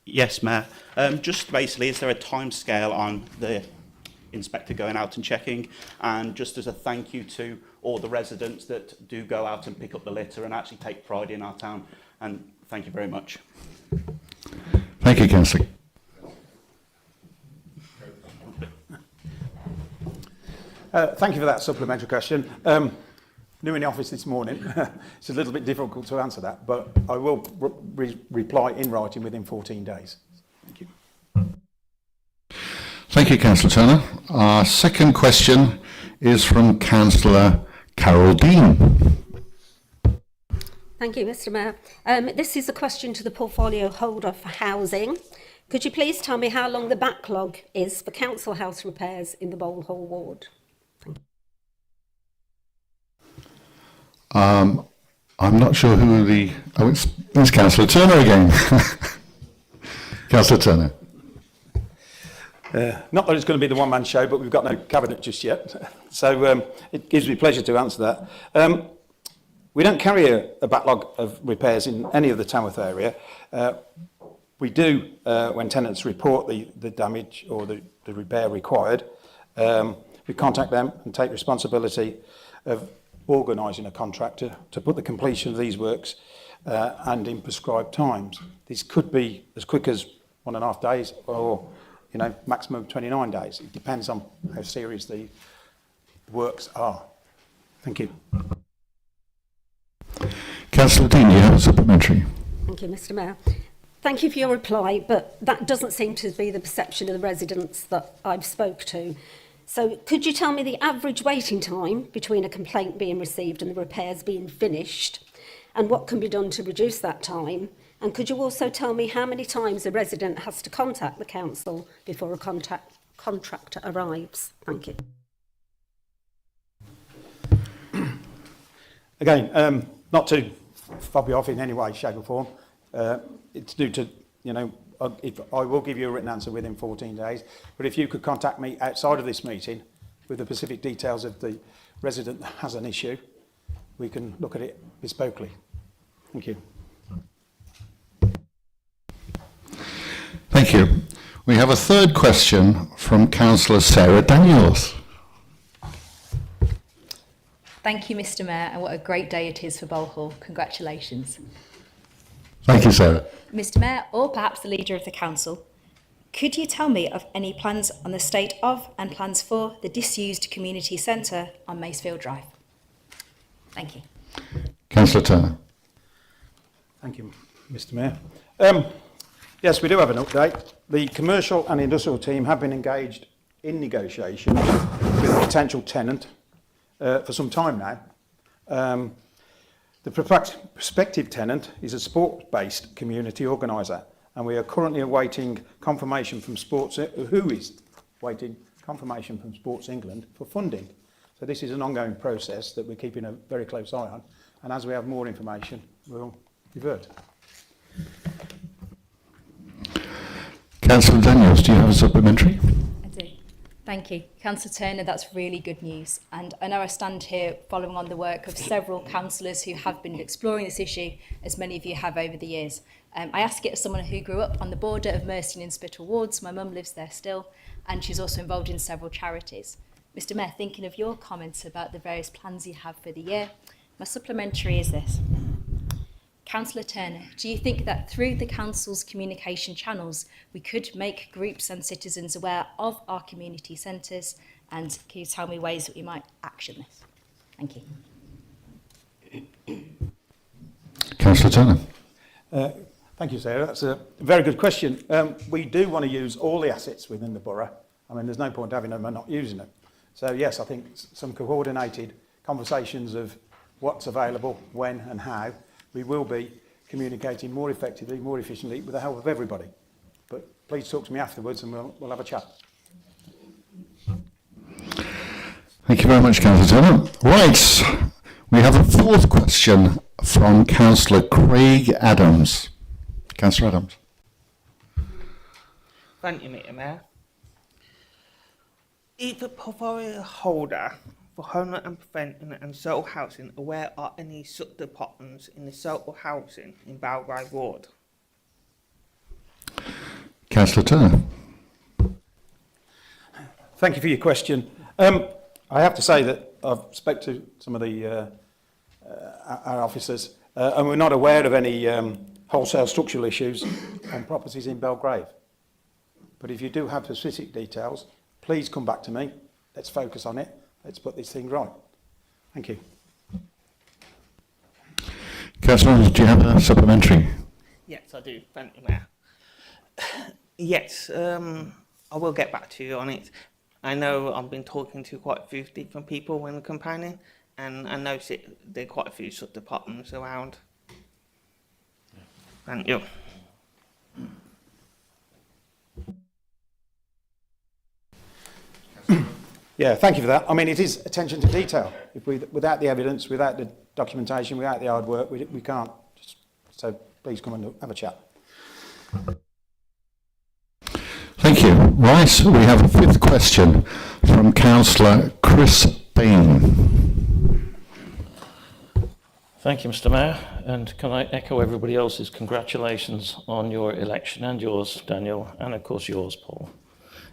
Yes, Mayor. Just basically, is there a timescale on the inspector going out and checking? And just as a thank you to all the residents that do go out and pick up the litter and actually take pride in our town. And thank you very much. Thank you, Councillor. Thank you for that supplementary question. New in the office this morning, it's a little bit difficult to answer that, but I will reply in writing within 14 days. Thank you. Thank you, Councillor Turner. Our second question is from Councillor Carol Dean. Thank you, Mr. Mayor. This is a question to the portfolio holder for housing. Could you please tell me how long the backlog is for council house repairs in the Bowl Hall ward? I'm not sure who the... Oh, it's Councillor Turner again. Councillor Turner. Not that it's going to be the one-man show, but we've got no cabinet just yet. So it gives me pleasure to answer that. We don't carry a backlog of repairs in any of the Tamworth area. We do, when tenants report the damage or the repair required, we contact them and take responsibility of organising a contractor to put the completion of these works and in prescribed times. This could be as quick as 1.5 days or, maximum 29 days. It depends on how serious the works are. Thank you. Councillor Dean, you have a supplementary. Thank you, Mr. Mayor. Thank you for your reply, but that doesn't seem to be the perception of the residents that I've spoke to. So could you tell me the average waiting time between a complaint being received and the repairs being finished, and what can be done to reduce that time? And could you also tell me how many times a resident has to contact the council before a contractor arrives? Thank you. Again, not to fob you off in any way, shape or form. It's due to, if I will give you a written answer within 14 days, but if you could contact me outside of this meeting with the specific details of the resident that has an issue, we can look at it bespokely. Thank you. Thank you. We have a third question from Councillor Sarah Daniels. Thank you, Mr. Mayor, and what a great day it is for Bowl Hall. Congratulations. Thank you, Sarah. Mr. Mayor, or perhaps the leader of the council, could you tell me of any plans on the state of and plans for the disused community centre on Macefield Drive? Thank you. Councillor Turner. Thank you, Mr. Mayor. Yes, we do have an update. The commercial and industrial team have been engaged in negotiations with a potential tenant for some time now. The prospective tenant is a sport-based community organiser, and we are currently awaiting confirmation from Sports, who is waiting confirmation from Sports England for funding. So this is an ongoing process that we're keeping a very close eye on, and as we have more information, we'll revert. Councillor Daniels, do you have a supplementary? I do. Thank you. Councillor Turner, that's really good news. And I know I stand here following on the work of several councillors who have been exploring this issue, as many of you have over the years. I ask it as someone who grew up on the border of Mercian and Spittal wards. My mum lives there still, and she's also involved in several charities. Mr Mayor, thinking of your comments about the various plans you have for the year, my supplementary is this. Councillor Turner, do you think that through the Council's communication channels we could make groups and citizens aware of our community centres, and can you tell me ways that we might action this? Thank you. Councillor Turner. Thank you, Sarah. That's a very good question. We do want to use all the assets within the borough. I mean, there's no point having them and not using them. So yes, I think some coordinated conversations of what's available, when and how, we will be communicating more effectively, more efficiently with the help of everybody. But please talk to me afterwards and we'll have a chat. Thank you very much, Councillor Turner. Right, we have a fourth question from Councillor Craig Adams. Councillor Adams. Thank you, Mr Mayor. Is the portfolio holder for Homeland and Prevention and Social Housing aware of any such departments in the social housing in Belgrave Ward? Councillor Turner. Thank you for your question. I have to say that I've spoken to some of the our officers and we're not aware of any wholesale structural issues on properties in Belgrave. But if you do have specific details, please come back to me. Let's focus on it. Let's put this thing right. Thank you. Councillor, do you have a supplementary? Yes, I do. Thank you, Mayor. Yes, I will get back to you on it. I know I've been talking to quite a few different people when campaigning, and I noticed there are quite a few sub departments around. Thank you. Yeah, thank you for that. I mean, it is attention to detail. If without the evidence, without the documentation, without the hard work, we can't. So please come and have a chat. Thank you. Right, we have a fifth question from Councillor Chris Bain. Thank you, Mr Mayor, and can I echo everybody else's congratulations on your election, and yours, Daniel, and of course yours, Paul,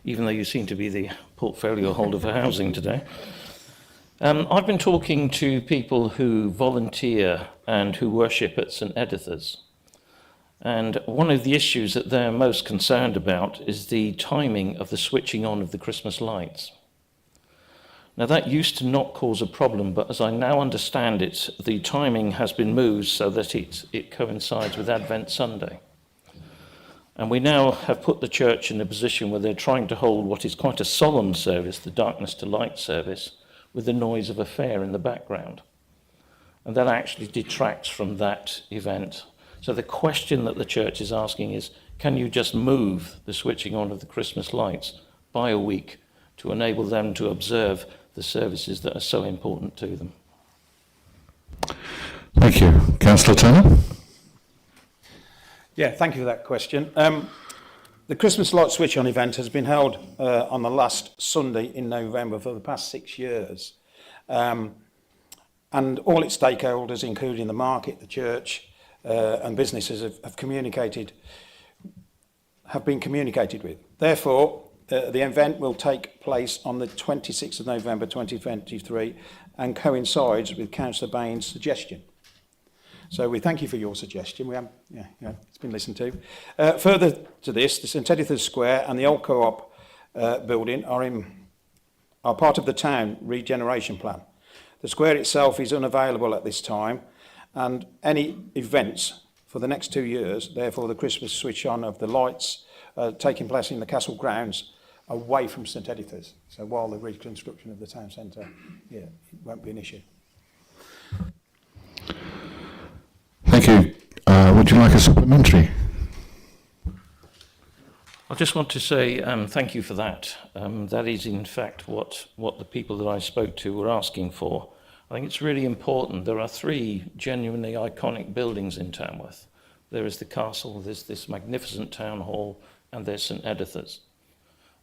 even though you seem to be the portfolio holder for housing today. I've been talking to people who volunteer and who worship at St Editha's, and one of the issues that they're most concerned about is the timing of the switching on of the Christmas lights. Now, that used to not cause a problem, but as I now understand it, the timing has been moved so that it coincides with Advent Sunday. And we now have put the church in a position where they're trying to hold what is quite a solemn service, the Darkness to Light service, with the noise of a fair in the background. And that actually detracts from that event. So the question that the church is asking is, can you just move the switching on of the Christmas lights by a week to enable them to observe the services that are so important to them? Thank you. Councillor Turner. Yeah, thank you for that question. The Christmas light switch on event has been held on the last Sunday in November for the past 6 years. And all its stakeholders, including the market, the church, and businesses have been communicated with. Therefore, the event will take place on the 26th of November 2023 and coincides with Councillor Bain's suggestion. So we thank you for your suggestion. It's been listened to. Further to this, the St Editha's Square and the old co-op building are part of the town regeneration plan. The square itself is unavailable at this time, and any events for the next 2 years, therefore the Christmas switch on of the lights taking place in the castle grounds away from St Editha's. So while the reconstruction of the town centre, it won't be an issue. Thank you. Would you like a supplementary? I just want to say thank you for that. That is in fact what the people that I spoke to were asking for. I think it's really important. There are 3 genuinely iconic buildings in Tamworth. There is the castle, there's this magnificent town hall, and there's St Editha's.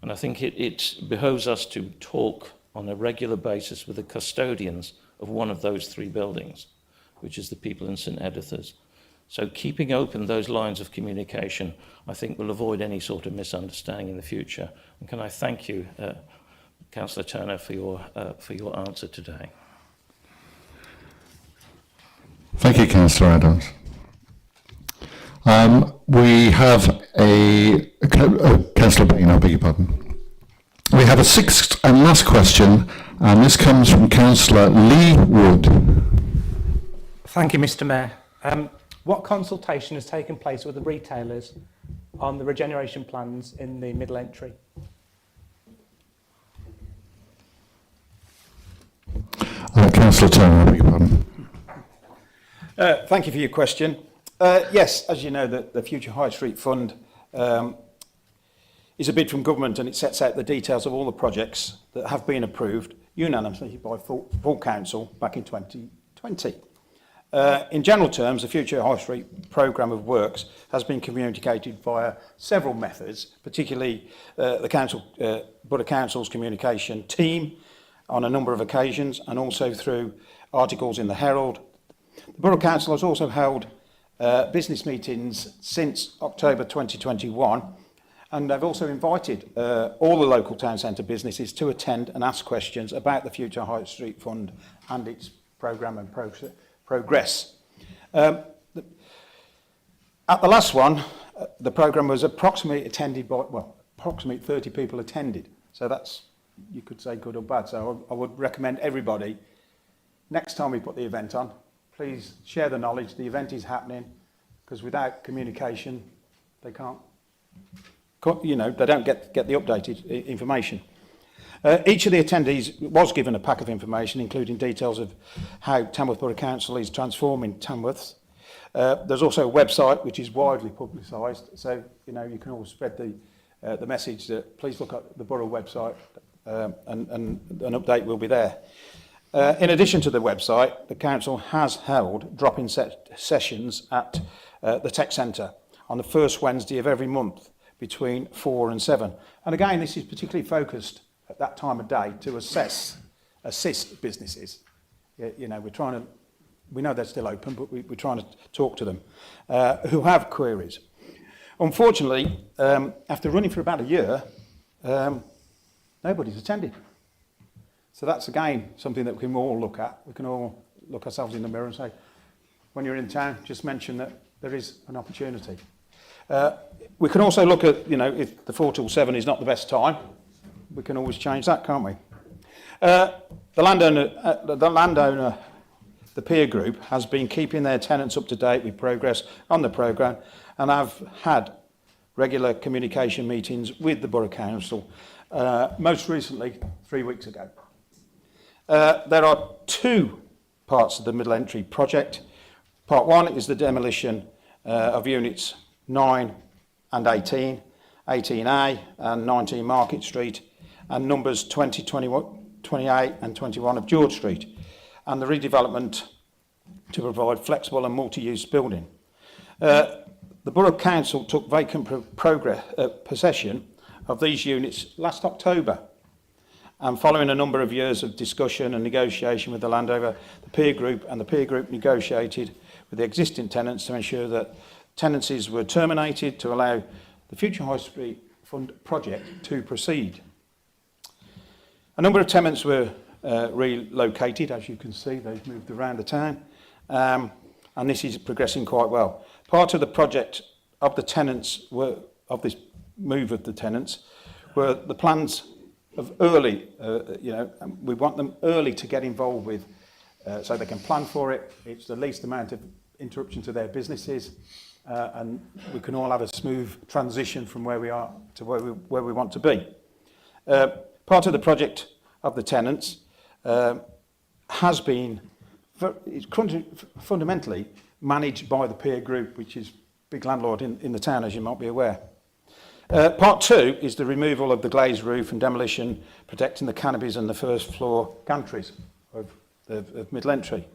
And I think it behoves us to talk on a regular basis with the custodians of one of those 3 buildings, which is the people in St Editha's. So keeping open those lines of communication, I think, will avoid any sort of misunderstanding in the future. And can I thank you, Councillor Turner, for your answer today. Thank you, Councillor Adams. We have Councillor Bain, I beg your pardon. We have a 6th and last question, and this comes from Councillor Lee Wood. Thank you, Mr. Mayor. What consultation has taken place with the retailers on the regeneration plans in the middle entry? Councillor Turner, I beg your pardon. Thank you for your question. Yes, as you know, the Future High Street Fund is a bid from government, and it sets out the details of all the projects that have been approved unanimously by full council back in 2020. In general terms, the Future High Street programme of works has been communicated via several methods, particularly the Borough Council's communication team on a number of occasions, and also through articles in the Herald. The Borough Council has also held business meetings since October 2021, and they've also invited all the local town centre businesses to attend and ask questions about the Future High Street Fund and its programme and progress. At the last one, the programme was approximately attended by, approximately 30 people attended. So that's, you could say, good or bad. So I would recommend everybody, next time we put the event on, please share the knowledge. The event is happening, because without communication, they can't, they don't get the updated information. Each of the attendees was given a pack of information, including details of how Tamworth Borough Council is transforming Tamworth. There's also a website which is widely publicised, so you can always spread the message that please look at the borough website, and an update will be there. In addition to the website, the council has held drop-in sessions at the Tech Centre on the first Wednesday of every month between 4 and 7. And again, this is particularly focused at that time of day to assist businesses. We know they're still open, but we're trying to talk to them who have queries. Unfortunately, after running for about a year, nobody's attended. So that's again something that we can all look at. We can all look ourselves in the mirror and say, when you're in town, just mention that there is an opportunity. We can also look at, if the 4 till 7 is not the best time, we can always change that, can't we? The landowner, the peer group, has been keeping their tenants up to date with progress on the programme, and I've had regular communication meetings with the Borough Council, most recently 3 weeks ago. There are 2 parts of the middle entry project. Part 1 is the demolition of units 9 and 18, 18A and 19 Market Street, and numbers 20, 21, 28 and 21 of George Street, and the redevelopment to provide flexible and multi-use building. The Borough Council took vacant possession of these units last October, and following a number of years of discussion and negotiation with the landowner, the peer group negotiated with the existing tenants to ensure that tenancies were terminated to allow the Future High Street Fund project to proceed. A number of tenants were relocated, as you can see, they've moved around the town, and this is progressing quite well. Part of the project of the tenants of this move of the tenants were the plans of early, we want them early to get involved with, so they can plan for it. It's the least amount of interruption to their businesses, and we can all have a smooth transition from where we are to where we want to be. Part of the project of the tenants has been fundamentally managed by the peer group, which is a big landlord in the town, as you might be aware. Part 2 is the removal of the glazed roof and demolition, protecting the canopies and the first floor gantries of middle entry.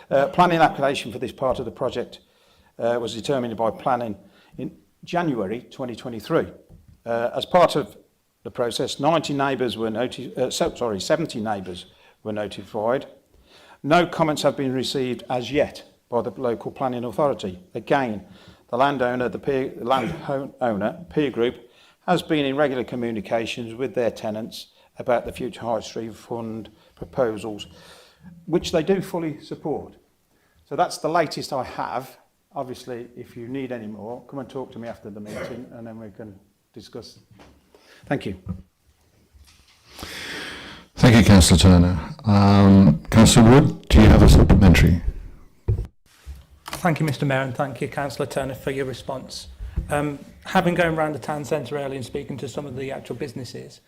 Planning application for this part of the project was determined by planning in January 2023. As part of the process, 70 neighbours were notified. No comments have been received as yet by the local planning authority. Again, the landowner peer group has been in regular communications with their tenants about the future High Street Fund proposals, which they do fully support. So that's the latest I have. Obviously, if you need any more, come and talk to me after the meeting and then we can discuss. Thank you. Thank you, Councillor Turner. Councillor Wood, do you have a supplementary? Thank you, Mr Mayor, and thank you, Councillor Turner, for your response. Having gone around the town centre earlier and speaking to some of the actual businesses,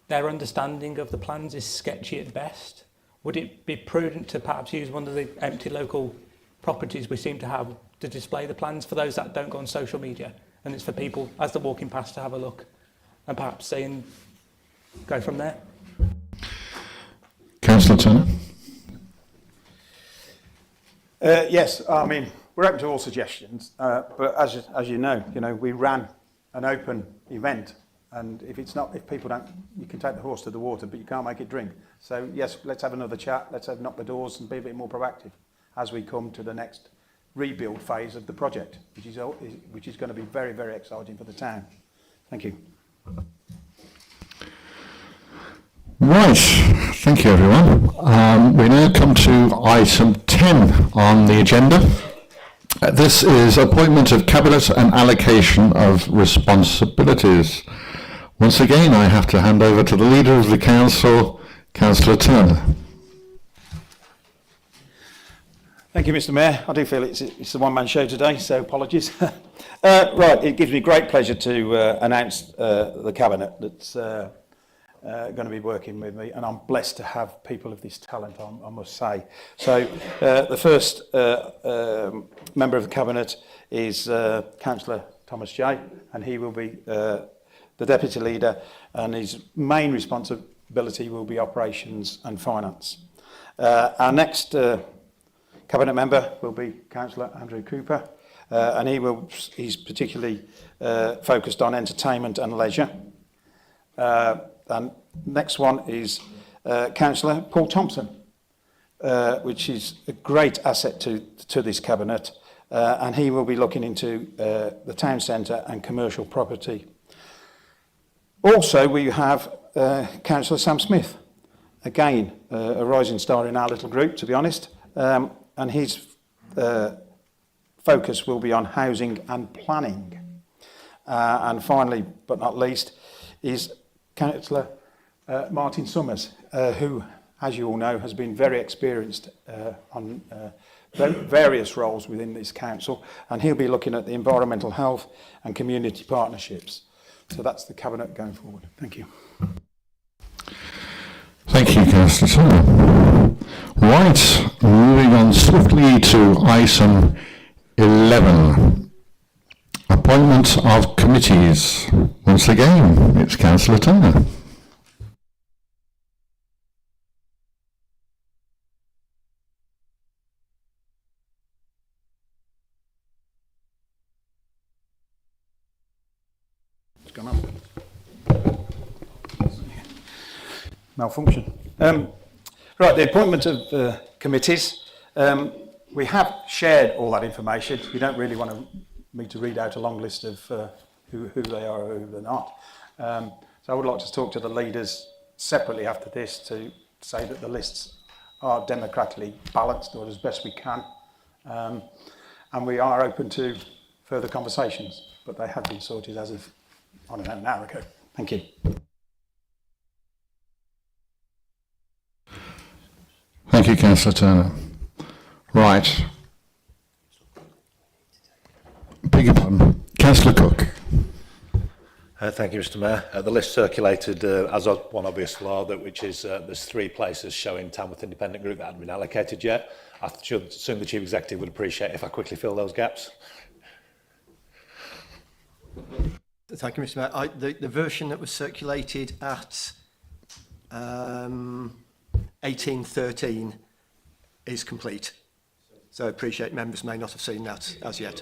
their understanding of the plans is sketchy at best. Would it be prudent to perhaps use one of the empty local properties we seem to have to display the plans for those that don't go on social media? And it's for people, as they're walking past, to have a look and perhaps see and go from there. Councillor Turner? Yes, I mean, we're open to all suggestions, but as you know, we ran an open event, and if people don't, you can take the horse to the water, but you can't make it drink. So yes, let's have another chat, let's knock the doors and be a bit more proactive as we come to the next rebuild phase of the project, which is going to be very, very exciting for the town. Thank you. Right, thank you everyone. We now come to item 10 on the agenda. This is appointment of cabinet and allocation of responsibilities. Once again, I have to hand over to the leader of the council, Councillor Turner. Thank you, Mr Mayor. I do feel it's the one-man show today, so apologies. Right, it gives me great pleasure to announce the cabinet that's going to be working with me, and I'm blessed to have people of this talent, I must say. So the first member of the cabinet is Councillor Thomas J, and he will be the deputy leader, and his main responsibility will be operations and finance. Our next cabinet member will be Councillor Andrew Cooper, and he's particularly focused on entertainment and leisure. And next one is Councillor Paul Thompson, which is a great asset to this cabinet, and he will be looking into the town centre and commercial property. Also, we have Councillor Sam Smith, again a rising star in our little group, to be honest, and his focus will be on housing and planning. And finally, but not least, is Councillor Martin Summers, who, as you all know, has been very experienced on various roles within this council, and he'll be looking at the environmental health and community partnerships. So that's the cabinet going forward. Thank you. Thank you, Councillor Turner. Right, moving on swiftly to item 11. Appointment of committees. Once again, it's Councillor Turner. It's gone up. Malfunction. Right, the appointment of committees. We have shared all that information. You don't really want me to read out a long list of who they are or who they're not. So I would like to talk to the leaders separately after this to say that the lists are democratically balanced, or as best we can. And we are open to further conversations, but they have been sorted as of, I don't know, an hour ago. Thank you. Thank you, Councillor Turner. Right. Beg your pardon. Councillor Cook. Thank you, Mr Mayor. The list circulated as of one obvious law, which is there's 3 places showing Tamworth Independent Group that hadn't been allocated yet. I should assume the Chief Executive would appreciate if I quickly fill those gaps. Thank you, Mr. Mayor. The version that was circulated at 1813 is complete. So I appreciate members may not have seen that as yet.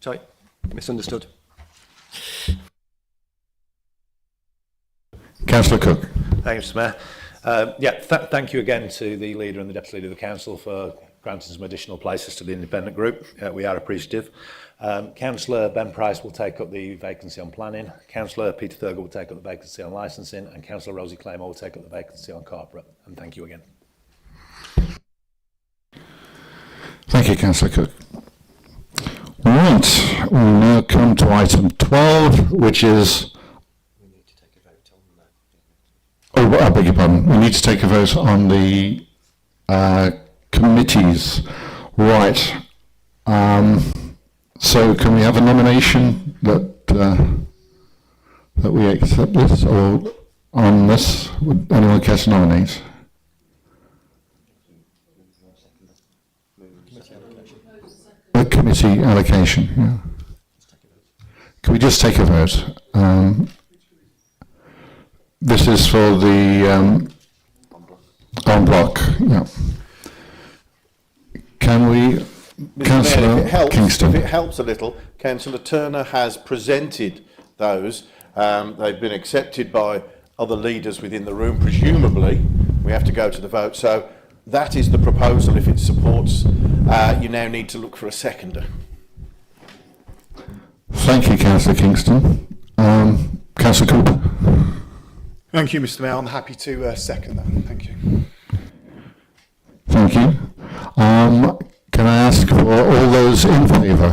Sorry, misunderstood. Councillor Cook. Thanks, Mr. Mayor. Thank you again to the Leader and the Deputy Leader of the Council for granting some additional places to the independent group. We are appreciative. Councillor Ben Price will take up the vacancy on planning. Councillor Peter Thurgood will take up the vacancy on licensing, and Councillor Rosie Claymore will take up the vacancy on corporate. And thank you again. Thank you, Councillor Cook. Right, we'll now come to item 12, which is... Oh, I beg your pardon. We need to take a vote on the committees. Right. So can we have a nomination that that we accept this, or on this? Would anyone care to nominate? A committee allocation, yeah. Can we just take a vote? This is for the en bloc, yeah. Can we, Councillor Kingston? If it helps a little, Councillor Turner has presented those. They've been accepted by other leaders within the room. Presumably, we have to go to the vote. So that is the proposal. If it supports, you now need to look for a seconder. Thank you, Councillor Kingston. Councillor Cooper. Thank you, Mr. Mayor. I'm happy to second that. Thank you. Thank you. Can I ask for all those in favour?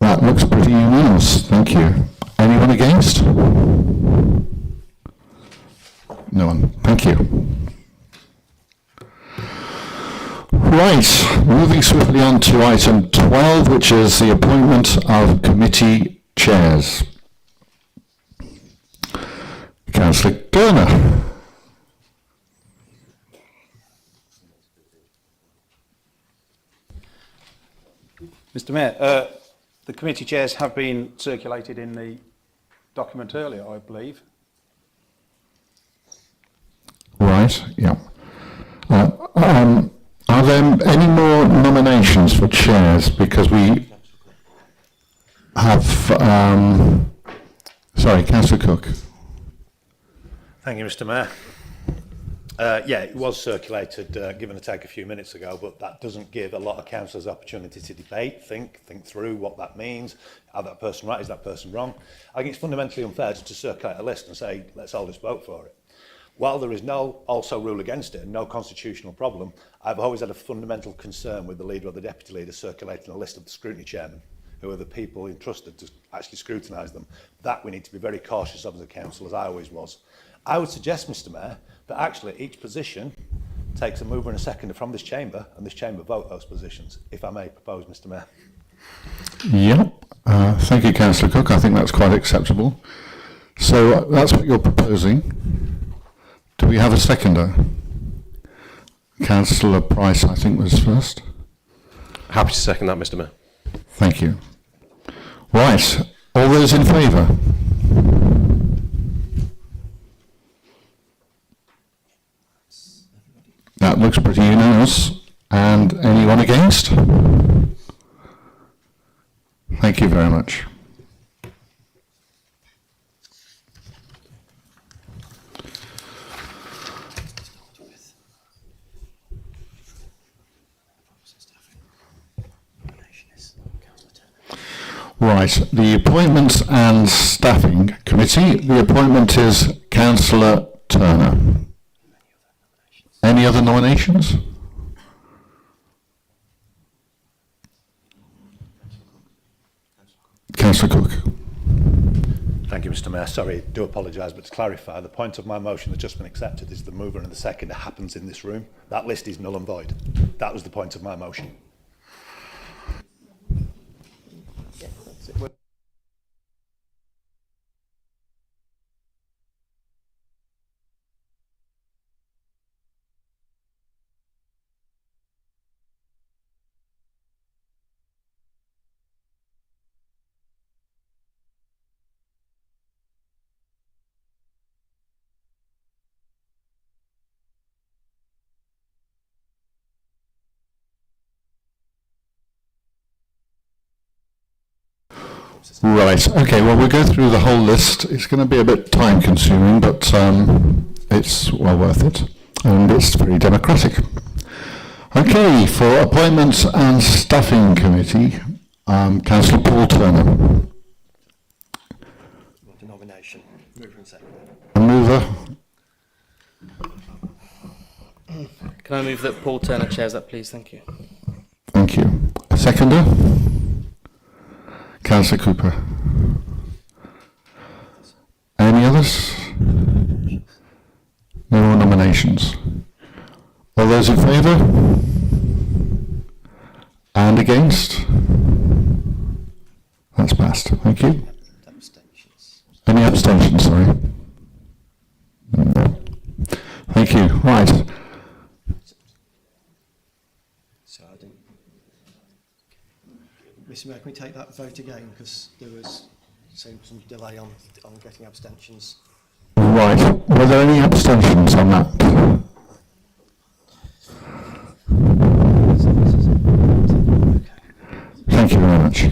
That looks pretty unanimous. Thank you. Anyone against? No one. Thank you. Right, moving swiftly on to item 12, which is the appointment of committee chairs. Councillor Turner. Mr. Mayor, the committee chairs have been circulated in the document earlier, I believe. Right, yeah. Are there any more nominations for chairs? Because we have... sorry, Councillor Cook. Thank you, Mr. Mayor. It was circulated, given a take a few minutes ago, but that doesn't give a lot of councillors opportunity to debate, think through what that means. Are that person right? Is that person wrong? I think it's fundamentally unfair to circulate a list and say, let's all just vote for it. While there is no also rule against it and no constitutional problem, I've always had a fundamental concern with the leader or the deputy leader circulating a list of the scrutiny chairmen, who are the people entrusted to actually scrutinise them. That we need to be very cautious of as a council, as I always was. I would suggest, Mr. Mayor, that actually each position takes a mover and a seconder from this chamber, and this chamber vote those positions, if I may propose, Mr. Mayor. Yep. Thank you, Councillor Cook. I think that's quite acceptable. So that's what you're proposing. Do we have a seconder? Councillor Price, I think, was first. Happy to second that, Mr. Mayor. Thank you. Right. All those in favour? That looks pretty unanimous. And anyone against? Thank you very much. Right, the Appointments and Staffing Committee. The appointment is Councillor Turner. Any other nominations? Councillor Cook. Thank you, Mr. Mayor. Sorry, I do apologise, but to clarify, the point of my motion that's just been accepted is the mover and the seconder happens in this room. That list is null and void. That was the point of my motion. Right, okay, well, we'll go through the whole list. It's going to be a bit time consuming, but it's well worth it, and it's very democratic. Okay, for Appointments and Staffing Committee, Councillor Paul Turner. The nomination. Mover and seconder. A mover. Can I move that Paul Turner chairs that, please? Thank you. Thank you. A seconder. Councillor Cooper. Any others? No more nominations. All those in favour? And against? That's passed. Thank you. Any abstentions, sorry? No. Thank you. Right. So I didn't. Mr. Mayor, can we take that vote again, because there was some delay on getting abstentions. Right. Were there any abstentions on that? Thank you very much.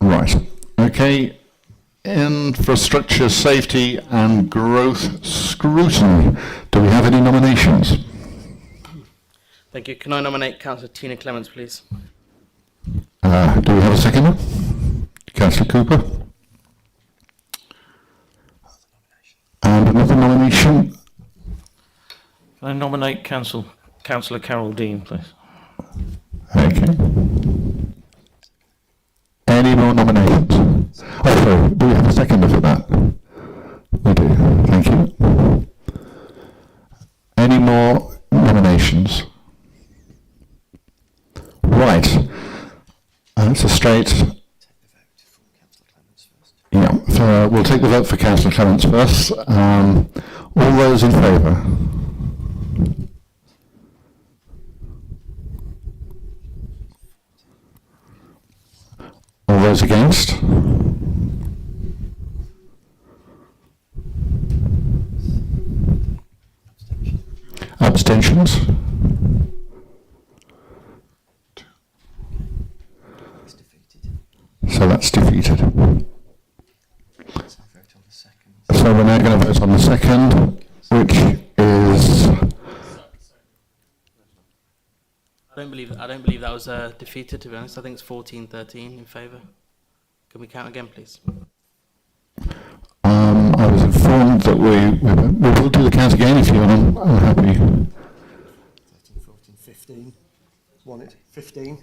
Right. Okay. Infrastructure, safety and growth scrutiny. Do we have any nominations? Thank you. Can I nominate Councillor Tina Clements, please? Do we have a seconder? Councillor Cooper. And another nomination. Can I nominate Councillor Carol Dean, please? Okay. Any more nominations? Oh, sorry. Do we have a seconder for that? We do. Thank you. Any more nominations? Right. It's a straight. Yeah, we'll take the vote for Councillor Clements first. All those in favour? All those against? Abstentions? So that's defeated. So we're now going to vote on the second, which is... I don't believe that was defeated, to be honest. I think it's 14-13 in favour. Can we count again, please? I was informed that we will do the count again if you're unhappy. 13, 14, 15. 15.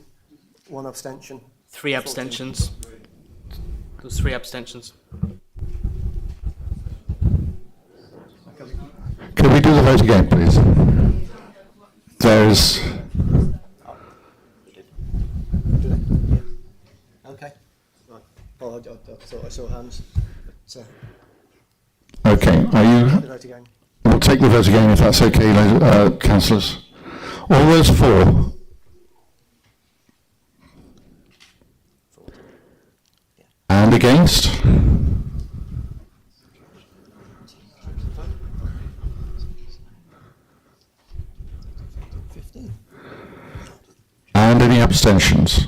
One abstention. 3 abstentions. There's 3 abstentions. Can we do the vote again, please? There's... Okay. Right. Oh, I thought I saw hands. So. Okay, are you... Vote again. We'll take the vote again if that's okay, councillors. All those for? And against? And any abstentions?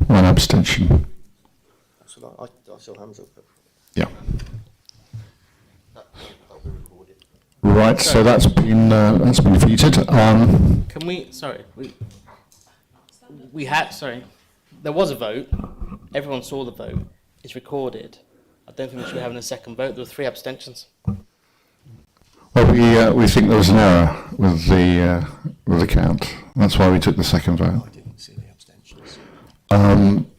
One abstention. So I saw hands up. Yeah. Right, so that's been defeated. Can we? Sorry, we had. Sorry, there was a vote. Everyone saw the vote. It's recorded. I don't think we should be having a second vote. There were 3 abstentions. Well, we think there was an error with the count. That's why we took the second vote. I didn't see the abstentions.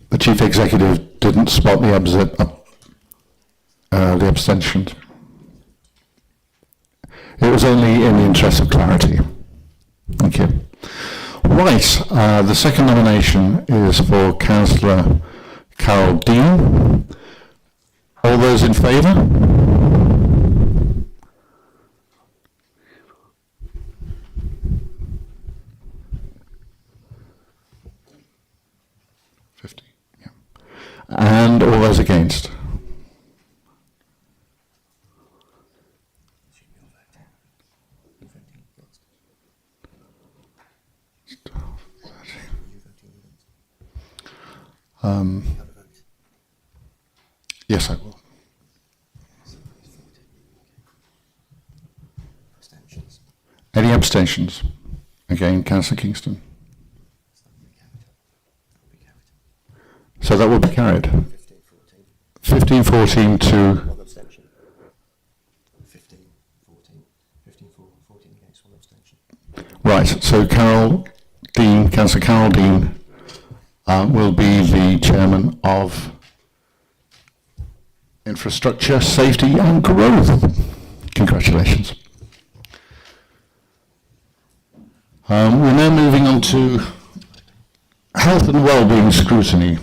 The chief executive didn't spot the abstention. It was only in the interest of clarity. Thank you. Right, the second nomination is for Councillor Carol Dean. All those in favour? And all those against? Yes, I will. Any abstentions? Again, Councillor Kingston. So that will be carried. 15-14 to... One abstention. 15-14. 15-14 against, one abstention. Right, so Councillor Carol Dean will be the chairman of Infrastructure, Safety and Growth. Congratulations. We're now moving on to Health and Wellbeing Scrutiny.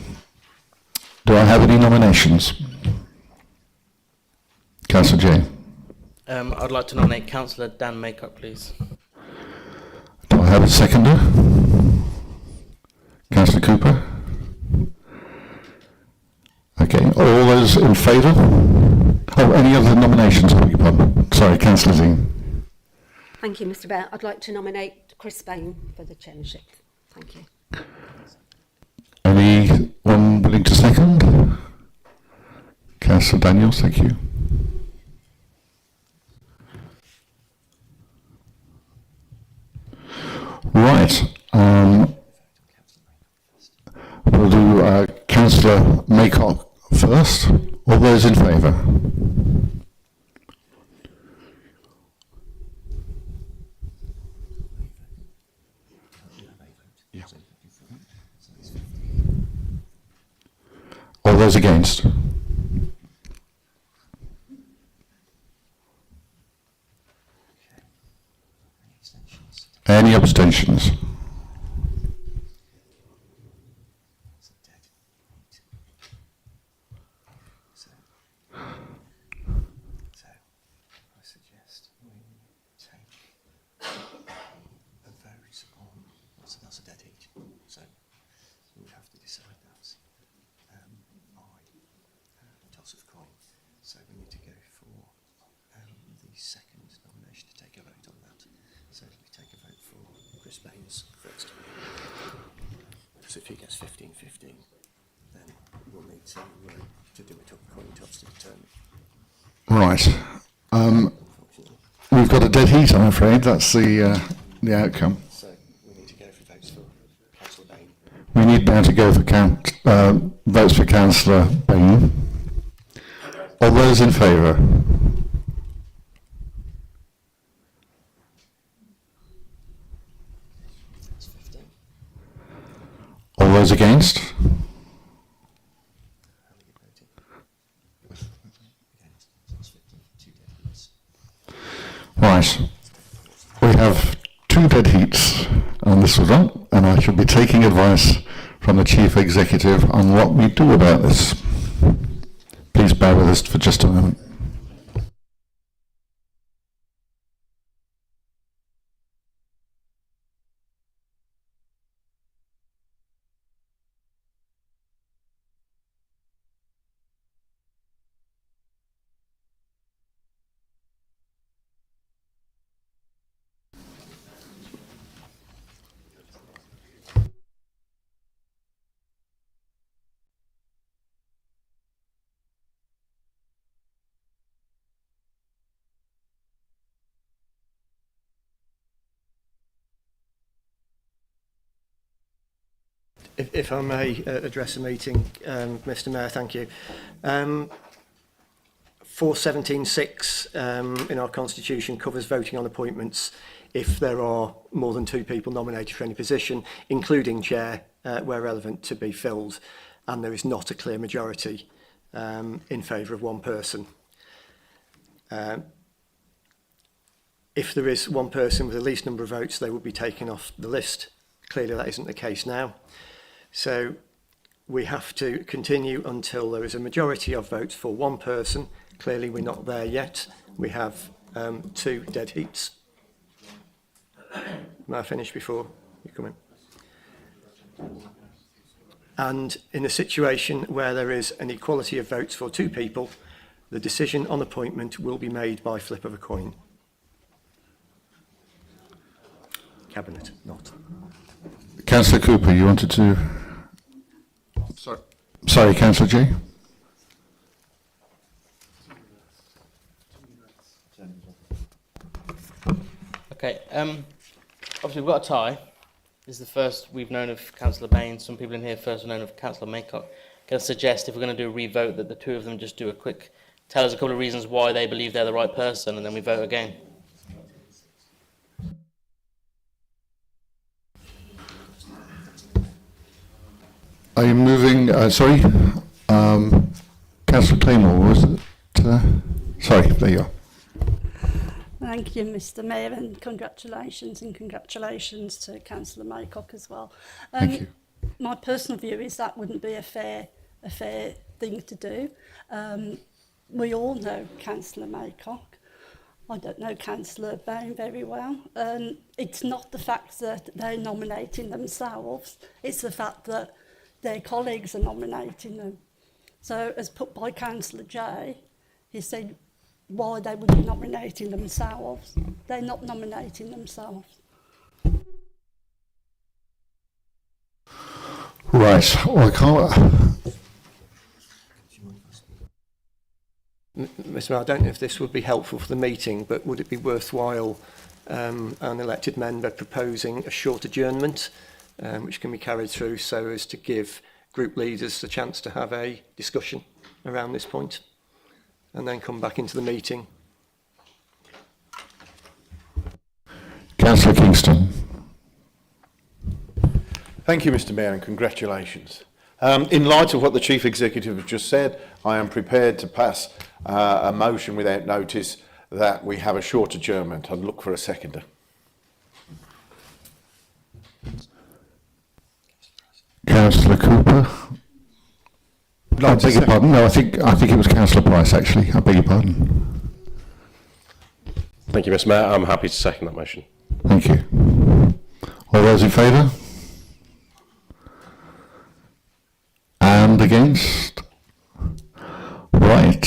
Do I have any nominations? Councillor Jay. I'd like to nominate Councillor Dan Maycock, please. Do I have a seconder? Councillor Cooper. Okay, all those in favour? Oh, any other nominations? I beg your pardon. Sorry, Councillor Dean. Thank you, Mr. Bear. I'd like to nominate Chris Bain for the chairmanship. Thank you. Anyone willing to second? Councillor Daniels, thank you. Right. We'll do Councillor Maycock first. All those in favour? Yeah. All those against? Any abstentions? That's a dead heat, so we have to decide that by toss of coin. So we need to go for the second nomination to take a vote on that. So we take a vote for Chris Baines first. So if he gets 15-15, then we'll need to do a coin toss to determine. Right. We've got a dead heat, I'm afraid. That's the outcome. So we need to go for votes for Councillor Bain. We need now to go for votes for Councillor Bain. All those in favour? All those against? Right. We have 2 dead heats on this result, and I shall be taking advice from the Chief Executive on what we do about this. Please bear with us for just a moment. If I may address the meeting, Mr. Mayor, thank you. 417(6) in our constitution covers voting on appointments if there are more than 2 people nominated for any position, including chair, where relevant, to be filled, and there is not a clear majority in favour of one person. If there is one person with the least number of votes, they would be taken off the list. Clearly that isn't the case now. So we have to continue until there is a majority of votes for one person. Clearly we're not there yet. We have 2 dead heats. May I finish before you come in? And in a situation where there is an equality of votes for 2 people, the decision on appointment will be made by flip of a coin. Cabinet, not. Councillor Cooper, you wanted to... Sorry. Sorry, Councillor G. Okay, obviously we've got a tie. This is the first we've known of Councillor Baines. Some people in here first have known of Councillor Maycock. Can I suggest, if we're going to do a re-vote, that the two of them just do a quick, tell us a couple of reasons why they believe they're the right person, and then we vote again. Are you moving, Councillor Claymore, was it? Sorry, there you are. Thank you, Mr Mayor, and congratulations to Councillor Maycock as well. Thank you. My personal view is that wouldn't be a fair thing to do. We all know Councillor Maycock. I don't know Councillor Bain very well. It's not the fact that they're nominating themselves, it's the fact that their colleagues are nominating them. So, as put by Councillor Jay, he said why they would be nominating themselves. They're not nominating themselves. Right, well, I can't... Mr Mayor, I don't know if this would be helpful for the meeting, but would it be worthwhile an elected member proposing a short adjournment, which can be carried through so as to give group leaders the chance to have a discussion around this point, and then come back into the meeting? Councillor Kingston. Thank you, Mr Mayor, and congratulations. In light of what the Chief Executive has just said, I am prepared to pass a motion without notice that we have a short adjournment. I'd look for a seconder. Councillor Cooper. I beg your pardon. No, I think it was Councillor Price, actually. I beg your pardon. Thank you, Mr Mayor. I'm happy to second that motion. Thank you. All those in favour? And against? Right,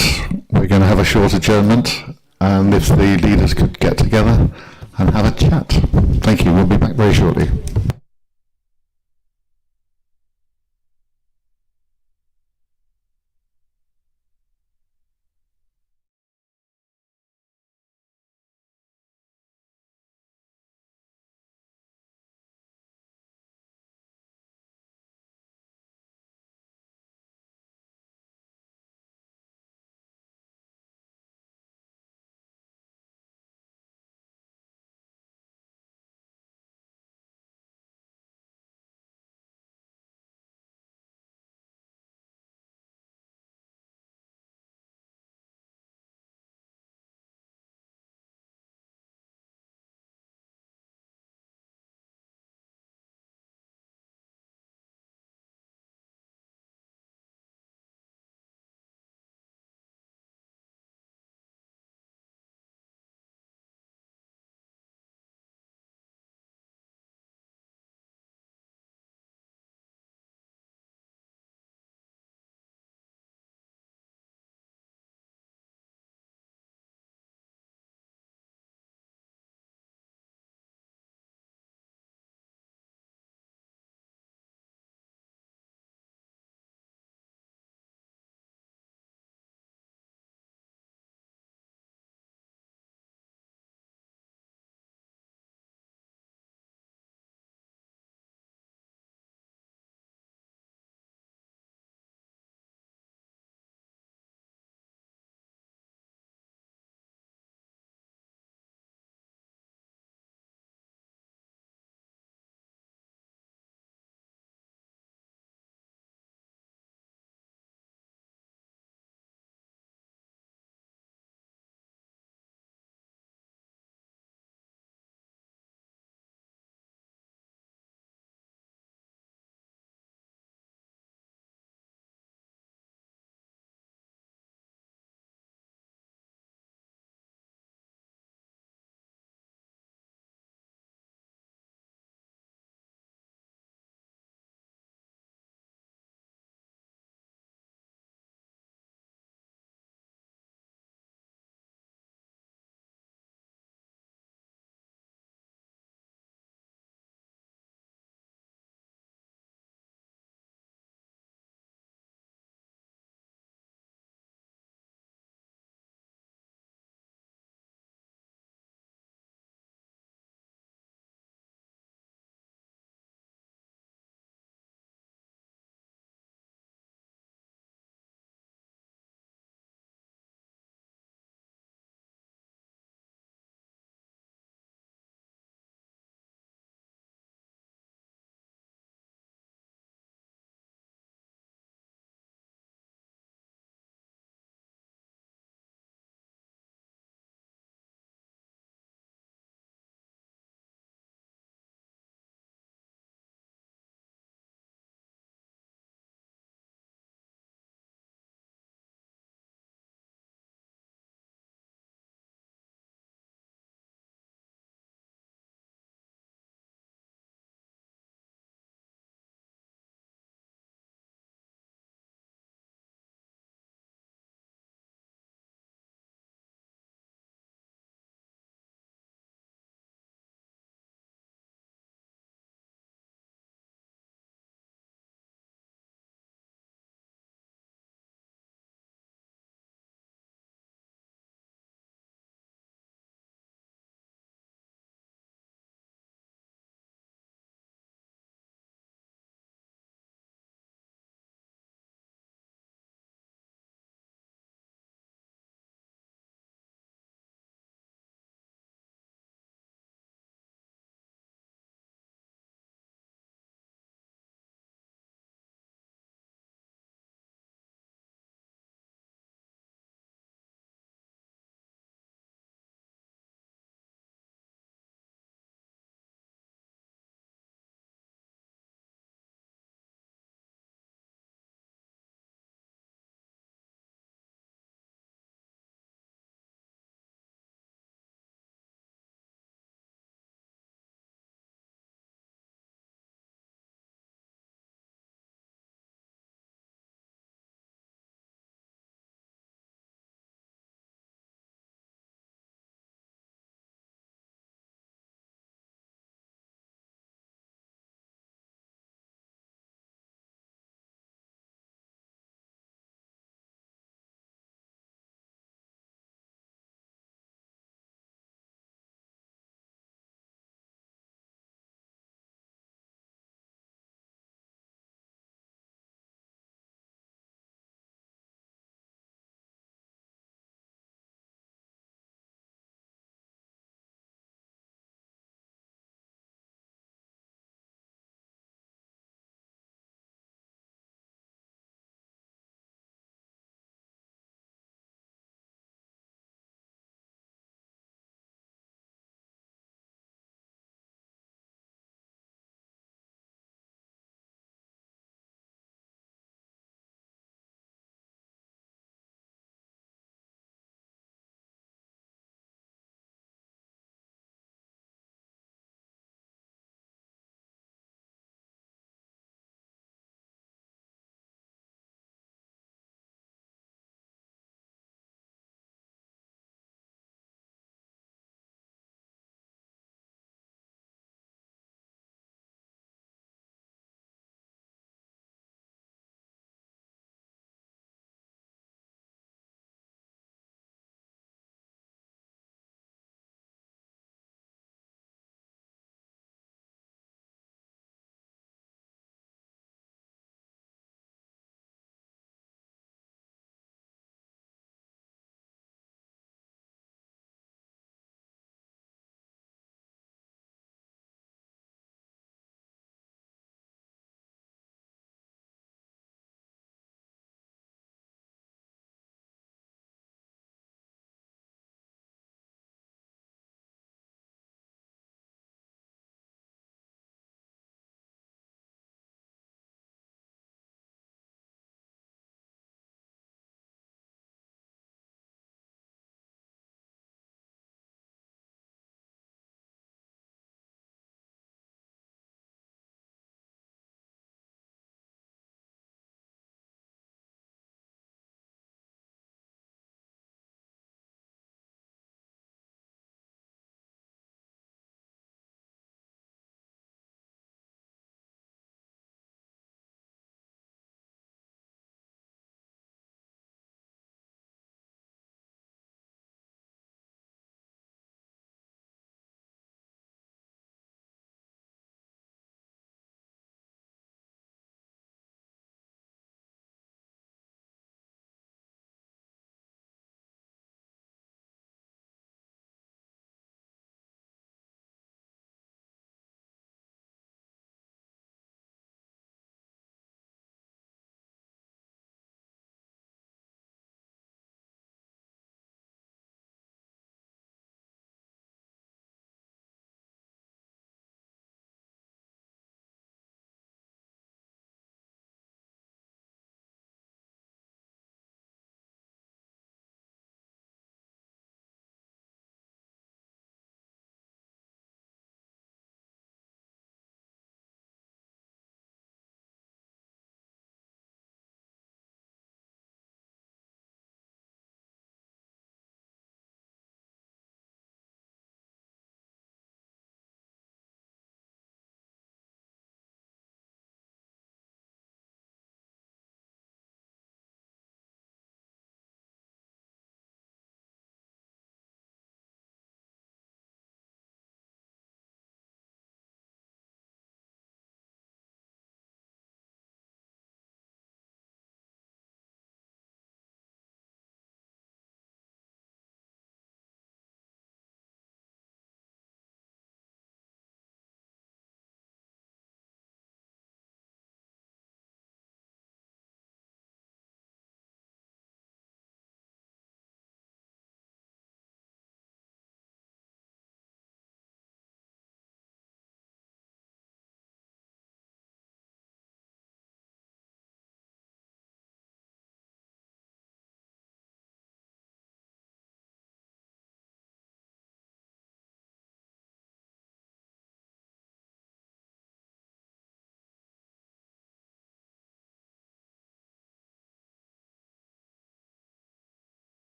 we're going to have a short adjournment, and if the leaders could get together and have a chat. Thank you, we'll be back very shortly.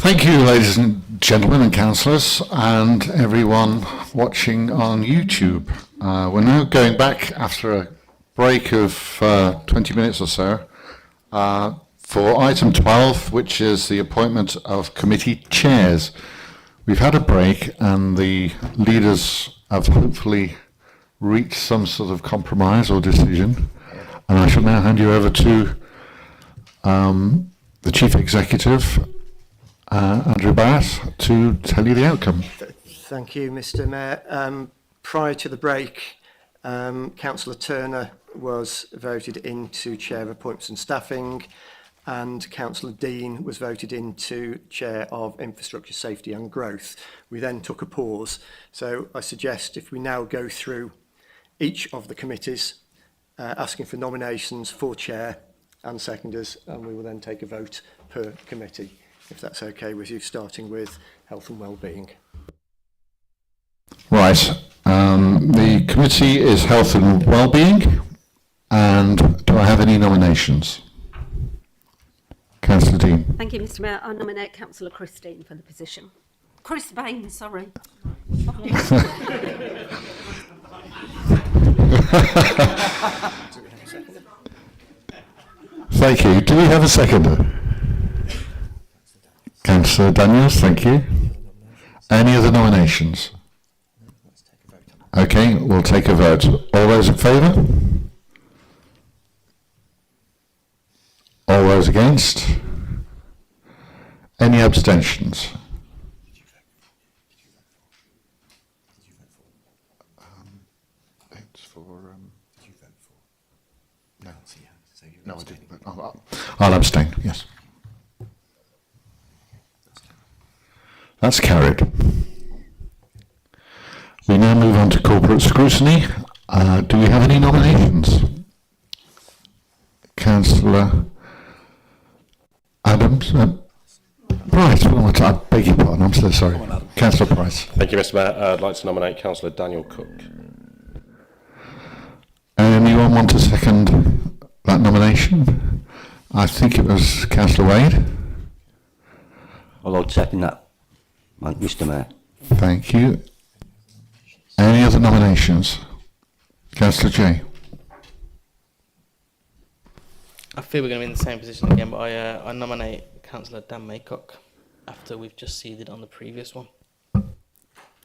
Thank you, ladies and gentlemen and councillors, and everyone watching on YouTube. We're now going back after a break of 20 minutes or so for item 12, which is the appointment of committee chairs. We've had a break and the leaders have hopefully reached some sort of compromise or decision, and I shall now hand you over to the Chief Executive, Andrew Barrett, to tell you the outcome. Thank you, Mr. Mayor. Prior to the break, Councillor Turner was voted into Chair of Appointments and Staffing, and Councillor Dean was voted into Chair of Infrastructure, Safety and Growth. We then took a pause. So I suggest if we now go through each of the committees, asking for nominations for Chair and seconders, and we will then take a vote per committee, if that's okay with you, starting with Health and Wellbeing. Right. The committee is Health and Wellbeing, and do I have any nominations? Councillor Dean. Thank you, Mr. Mayor. I nominate Councillor Christine for the position. Chris Bain, sorry. Thank you. Do we have a seconder? Councillor Daniels, thank you. Any other nominations? Okay, we'll take a vote. All those in favour? All those against? Any abstentions? It's for. Did you vote for? No. No, I didn't. I'll abstain. Yes. That's carried. We now move on to corporate scrutiny. Do we have any nominations? Councillor Adams? Price. Well, I beg your pardon. I'm so sorry. Councillor Price. Thank you, Mr. Mayor. I'd like to nominate Councillor Daniel Cook. Anyone want to second that nomination? I think it was Councillor Wade. I'd like to second that, Mr. Mayor. Thank you. Any other nominations? Councillor J. I feel we're going to be in the same position again, but I nominate Councillor Dan Maycock after we've just seeded on the previous one.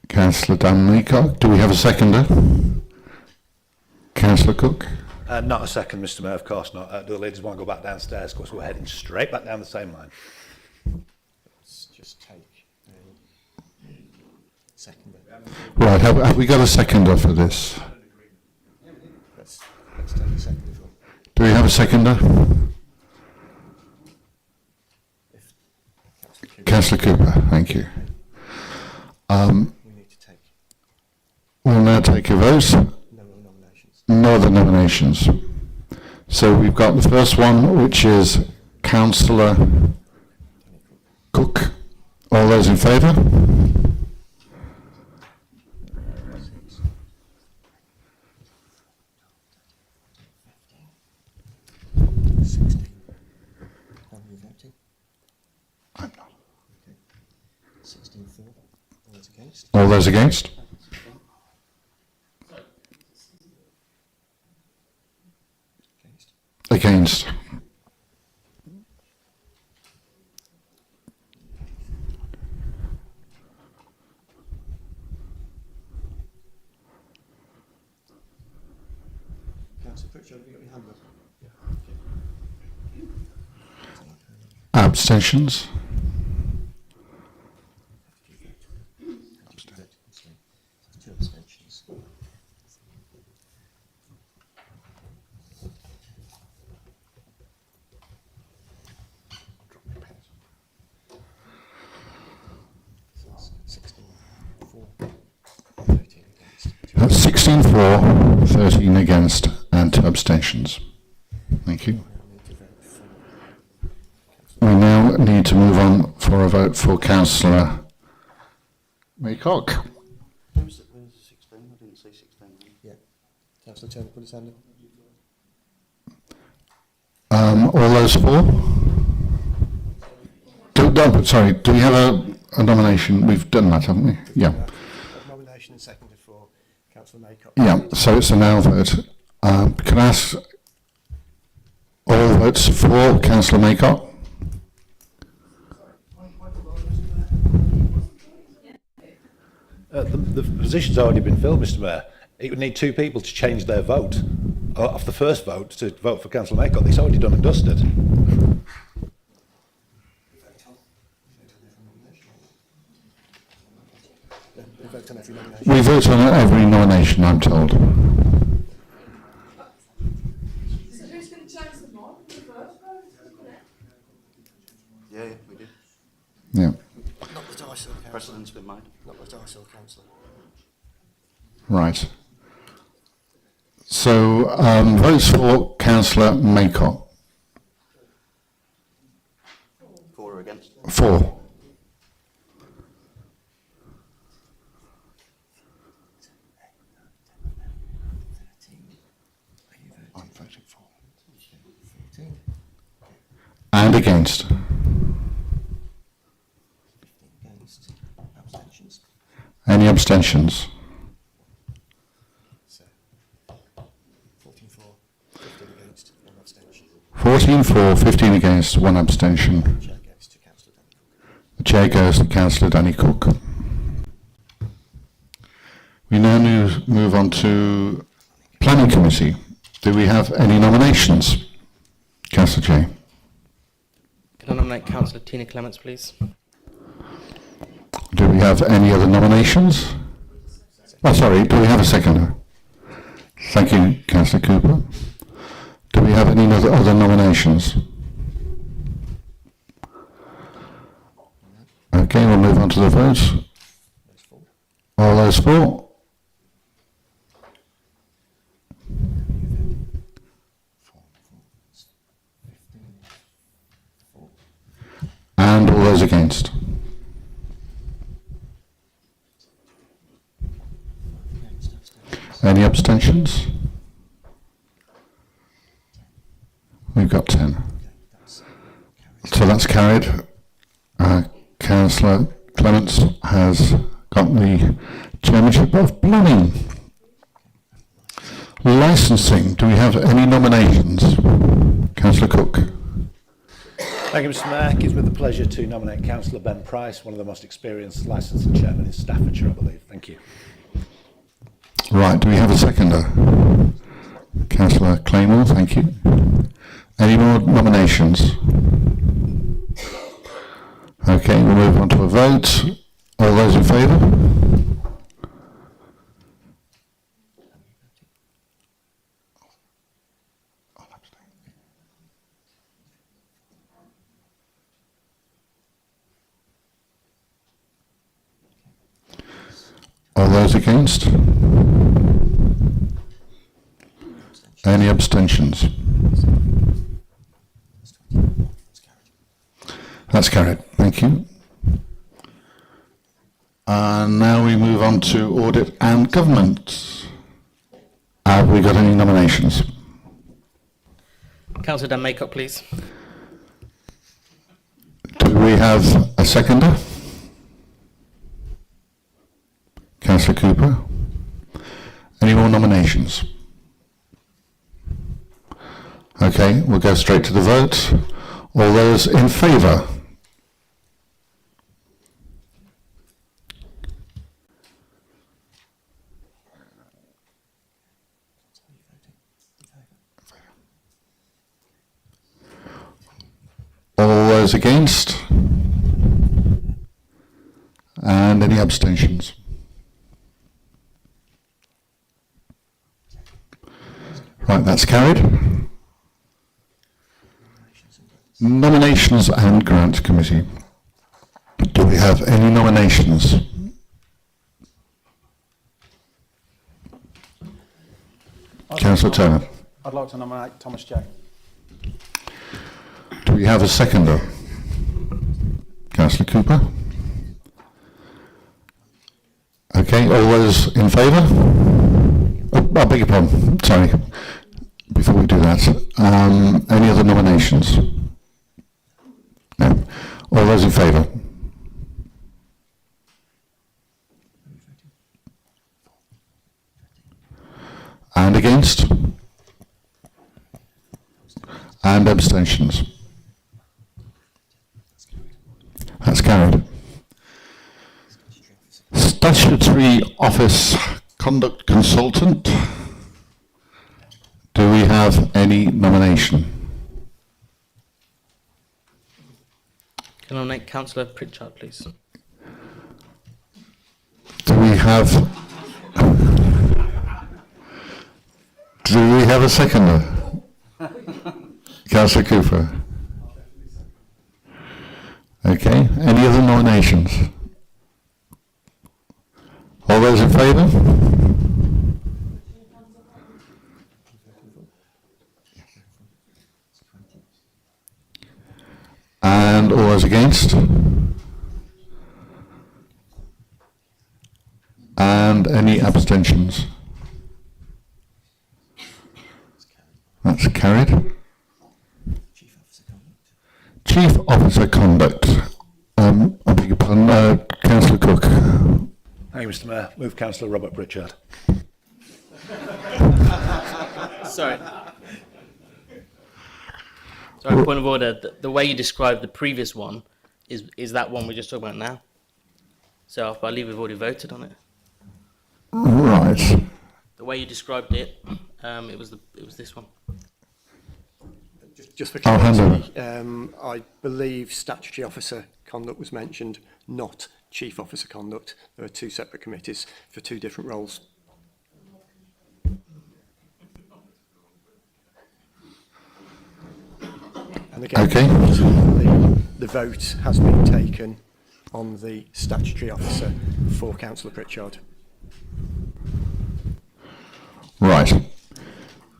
Councillor Dan Maycock. Do we have a seconder? Councillor Cook. Not a second, Mr. Mayor, of course not. Do the ladies want to go back downstairs? Of course, we're heading straight back down the same line. Let's just take a seconder. Right, have we got a seconder for this? Let's take a seconder. Do we have a seconder? Councillor Cooper, thank you. We'll now take a vote. No other nominations. So we've got the first one, which is Councillor Cook. All those in favour? I'm not. 16-4. All those against? All those against? Against. Councillor Pritchard, have you got your hand up? Abstentions? Two abstentions. That's 16 for, 13 against, and 2 abstentions. Thank you. We now need to move on for a vote for Councillor Maycock. Where's 16? I didn't see 16. Yeah. Councillor Turner, put his hand up. All those for? sorry, do we have a nomination? We've done that, haven't we? Yeah. Nomination and seconded for Councillor Maycock. Yeah, so it's a now vote. Can I ask all votes for Councillor Maycock? The position's already been filled, Mr Mayor. It would need 2 people to change their vote off the first vote to vote for Councillor Maycock. It's already done and dusted. We vote on every nomination, I'm told. So who's going to change the mind for the first vote? Yeah, we did. Yeah. Not that I saw, Councillor. Precedent's been made. Not that I saw, Councillor. Right. So, votes for Councillor Maycock. 4 or against? 4. I'm voting for. And against. Against. Abstentions. Any abstentions? 14 for, 15 against, 1 abstention. 14 for, 15 against, 1 abstention. Chair goes to Councillor Danny Cook. The chair goes to Councillor Danny Cook. We now move on to Planning Committee. Do we have any nominations? Councillor Jay. Can I nominate Councillor Tina Clements, please? Do we have any other nominations? Oh, sorry, do we have a seconder? Thank you, Councillor Cooper. Do we have any other nominations? Okay, we'll move on to the votes. All those for? And all those against? Any abstentions? We've got 10. So that's carried. Councillor Clements has got the chairmanship of planning. Licensing, do we have any nominations? Councillor Cook. Thank you, Mr Mayor. It gives me the pleasure to nominate Councillor Ben Price, one of the most experienced licensing chairmen in Staffordshire, I believe. Thank you. Right, do we have a seconder? Councillor Claymore, thank you. Any more nominations? Okay, we'll move on to a vote. All those in favour? All those against? Any abstentions? That's carried. Thank you. And now we move on to audit and government. Have we got any nominations? Councillor Dan Maycock, please. Do we have a seconder? Councillor Cooper. Any more nominations? Okay, we'll go straight to the vote. All those in favour? All those against? And any abstentions? Right, that's carried. Nominations and Grant Committee. Do we have any nominations? Councillor Turner. I'd like to nominate Thomas Jay. Do we have a seconder? Councillor Cooper. Okay, all those in favour? Oh, I beg your pardon, sorry. Before we do that, any other nominations? No. All those in favour? And against? And abstentions? That's carried. Statutory Office Conduct Consultant. Do we have any nomination? Can I nominate Councillor Pritchard, please? Do we have a seconder? Councillor Cooper. Okay, any other nominations? All those in favour? And all those against? And any abstentions? That's carried. Chief Officer Conduct. I beg your pardon, Councillor Cook. Thank you, Mr. Mayor. Move Councillor Robert Pritchard. Sorry. Sorry, point of order. The way you described the previous one is that one we're just talking about now. So I believe we've already voted on it. Right. The way you described it, it was this one. Just for I'll hand clarity, I believe statutory officer conduct was mentioned, not chief officer conduct. There are two separate committees for two different roles. And again, Okay. the vote has been taken on the statutory officer for Councillor Pritchard. Right.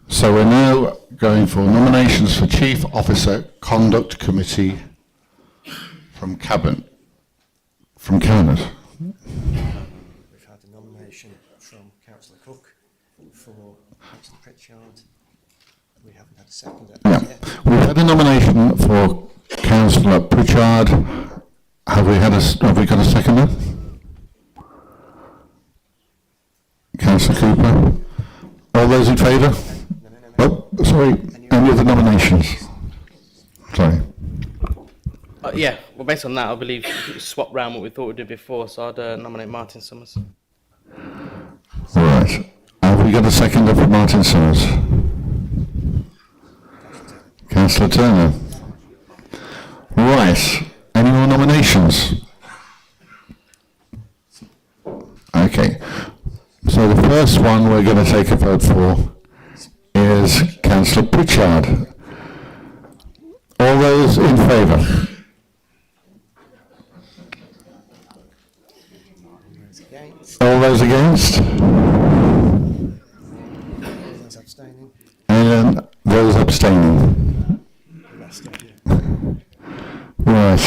So we're now going for nominations for Chief Officer Conduct Committee from Cabinet. We've had a nomination from Councillor Cook for Councillor Pritchard. We haven't had a second yet. We've had a nomination for Councillor Pritchard. Have we got a seconder? Councillor Cooper. All those in favour? Oh, sorry. Any other nominations? Sorry. Yeah, well, based on that, I believe we swapped round what we thought we did before, so I'd nominate Martin Summers. Right. Have we got a seconder for Martin Summers? Councillor Turner. Right. Any more nominations? Okay. So the first one we're going to take a vote for is Councillor Pritchard. All those in favour? All those against? And those abstaining? Right.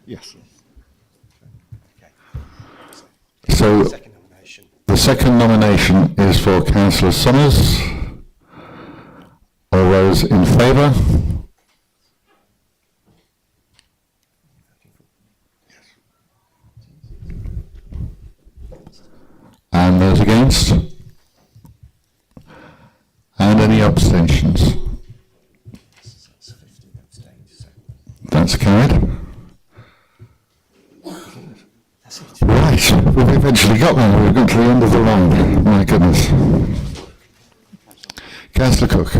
Yes. So the second nomination is for Councillor Summers. All those in favour? And those against? And any abstentions? That's carried. Right, we've eventually got there. We've got to the end of the line. My goodness. Councillor Cook.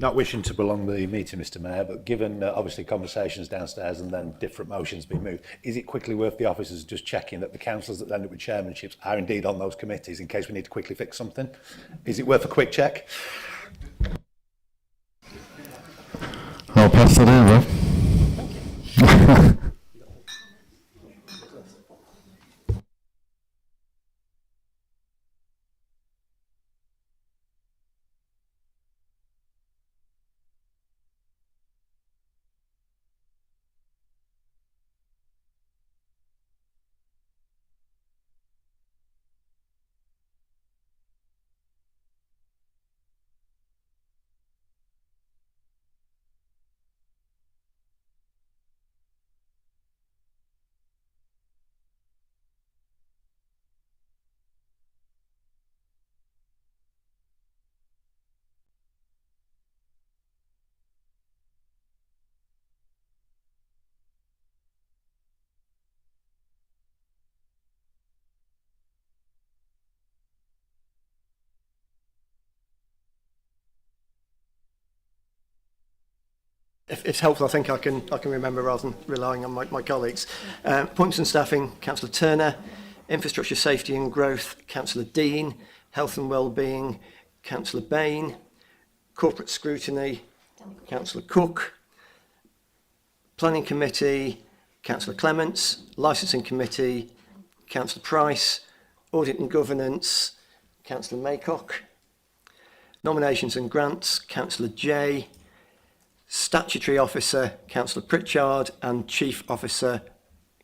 Not wishing to prolong the meeting, Mr. Mayor, but given obviously conversations downstairs and then different motions being moved, is it quickly worth the officers just checking that the councillors that end up with chairmanships are indeed on those committees in case we need to quickly fix something? Is it worth a quick check? I'll pass that over. if it's helpful, I think I can remember rather than relying on my colleagues. Appointments and staffing, Councillor Turner. Infrastructure, Safety and Growth, Councillor Dean. Health and Wellbeing, Councillor Bain. Corporate Scrutiny, Councillor Cook. Planning Committee, Councillor Clements. Licensing Committee, Councillor Price. Audit and Governance, Councillor Maycock. Nominations and Grants, Councillor Jay. Statutory Officer, Councillor Pritchard, and Chief Officer,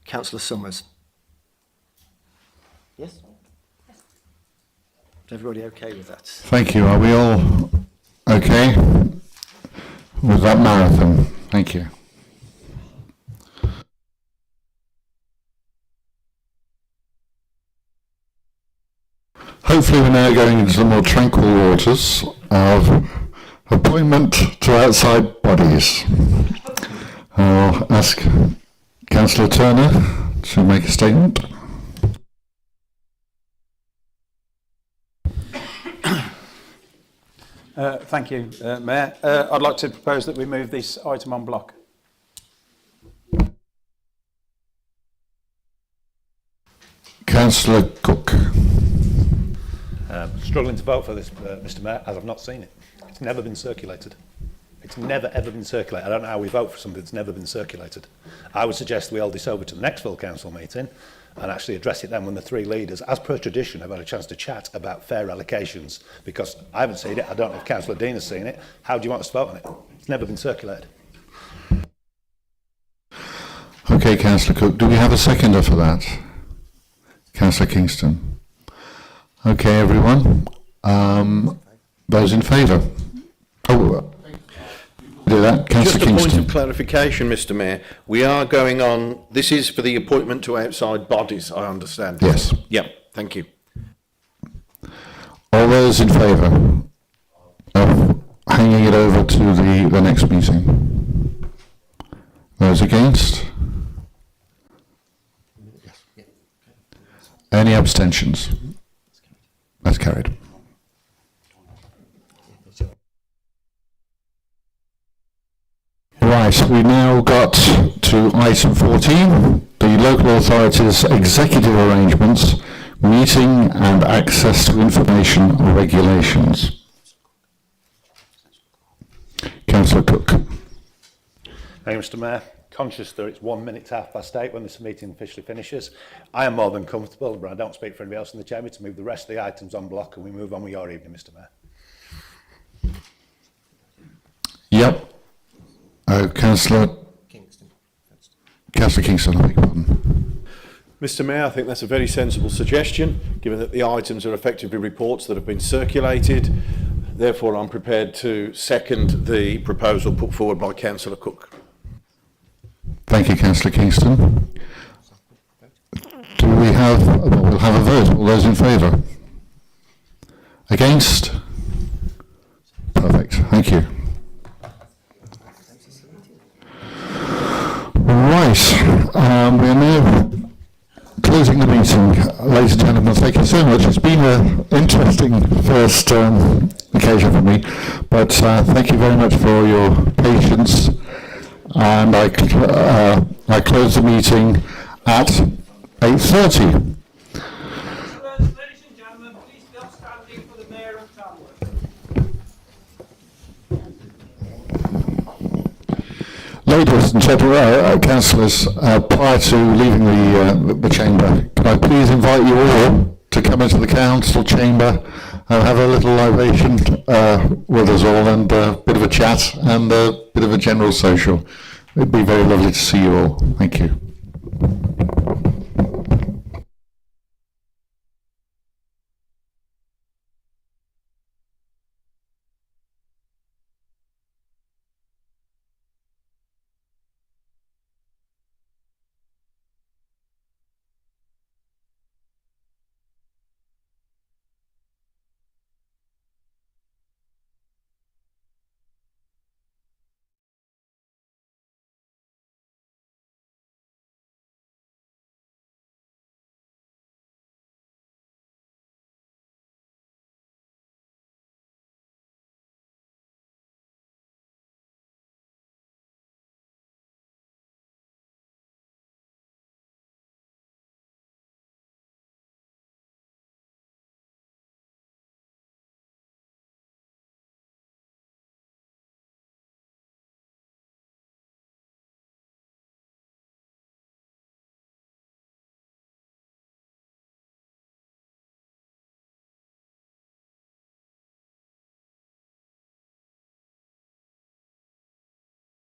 Councillor Summers. Yes? Is everybody okay with that? Thank you. Are we all okay with that marathon? Thank you. Hopefully we're now going into the more tranquil waters of appointment to outside bodies. I'll ask Councillor Turner to make a statement. Thank you, Mayor. I'd like to propose that we move this item on block. Councillor Cook. Struggling to vote for this, Mr Mayor, as I've not seen it. It's never been circulated. It's never, ever been circulated. I don't know how we vote for something that's never been circulated. I would suggest we hold this over to the next full council meeting and actually address it then when the three leaders, as per tradition, have had a chance to chat about fair allocations, because I haven't seen it. I don't know if Councillor Dean has seen it. How do you want us to vote on it? It's never been circulated. Okay, Councillor Cook. Do we have a seconder for that? Councillor Kingston. Okay, everyone. Those in favour? Oh, do that. Just Councillor a point Kingston. of clarification, Mr Mayor. We are going on, this is for the appointment to outside bodies, I understand. Yes. Yeah, thank you. All those in favour of hanging it over to the next meeting? Those against? Any abstentions? That's carried. Right, we now got to item 14, the local authorities' executive arrangements, meeting and access to information regulations. Councillor Cook. Thank you, Mr Mayor. Conscious that it's 1 minute to 8:30 when this meeting officially finishes, I am more than comfortable, but I don't speak for anybody else in the chamber, to move the rest of the items on block and we move on with your evening, Mr Mayor. Yep. Councillor Kingston, I beg your pardon. Mr Mayor, I think that's a very sensible suggestion, given that the items are effectively reports that have been circulated. Therefore, I'm prepared to second the proposal put forward by Councillor Cook. Thank you, Councillor Kingston. Do we have, well, we'll have a vote. All those in favour? Against? Perfect. Thank you. Right. We're now closing the meeting. Ladies and gentlemen, thank you so much. It's been an interesting first occasion for me, but thank you very much for your patience. And I close the meeting at 8:30. Ladies and gentlemen, please still standing for the Mayor of Tamworth. Ladies and gentlemen, councillors, prior to leaving the chamber, can I please invite you all to come into the council chamber and have a little ovation with us all, and a bit of a chat and a bit of a general social. It'd be very lovely to see you all. Thank you.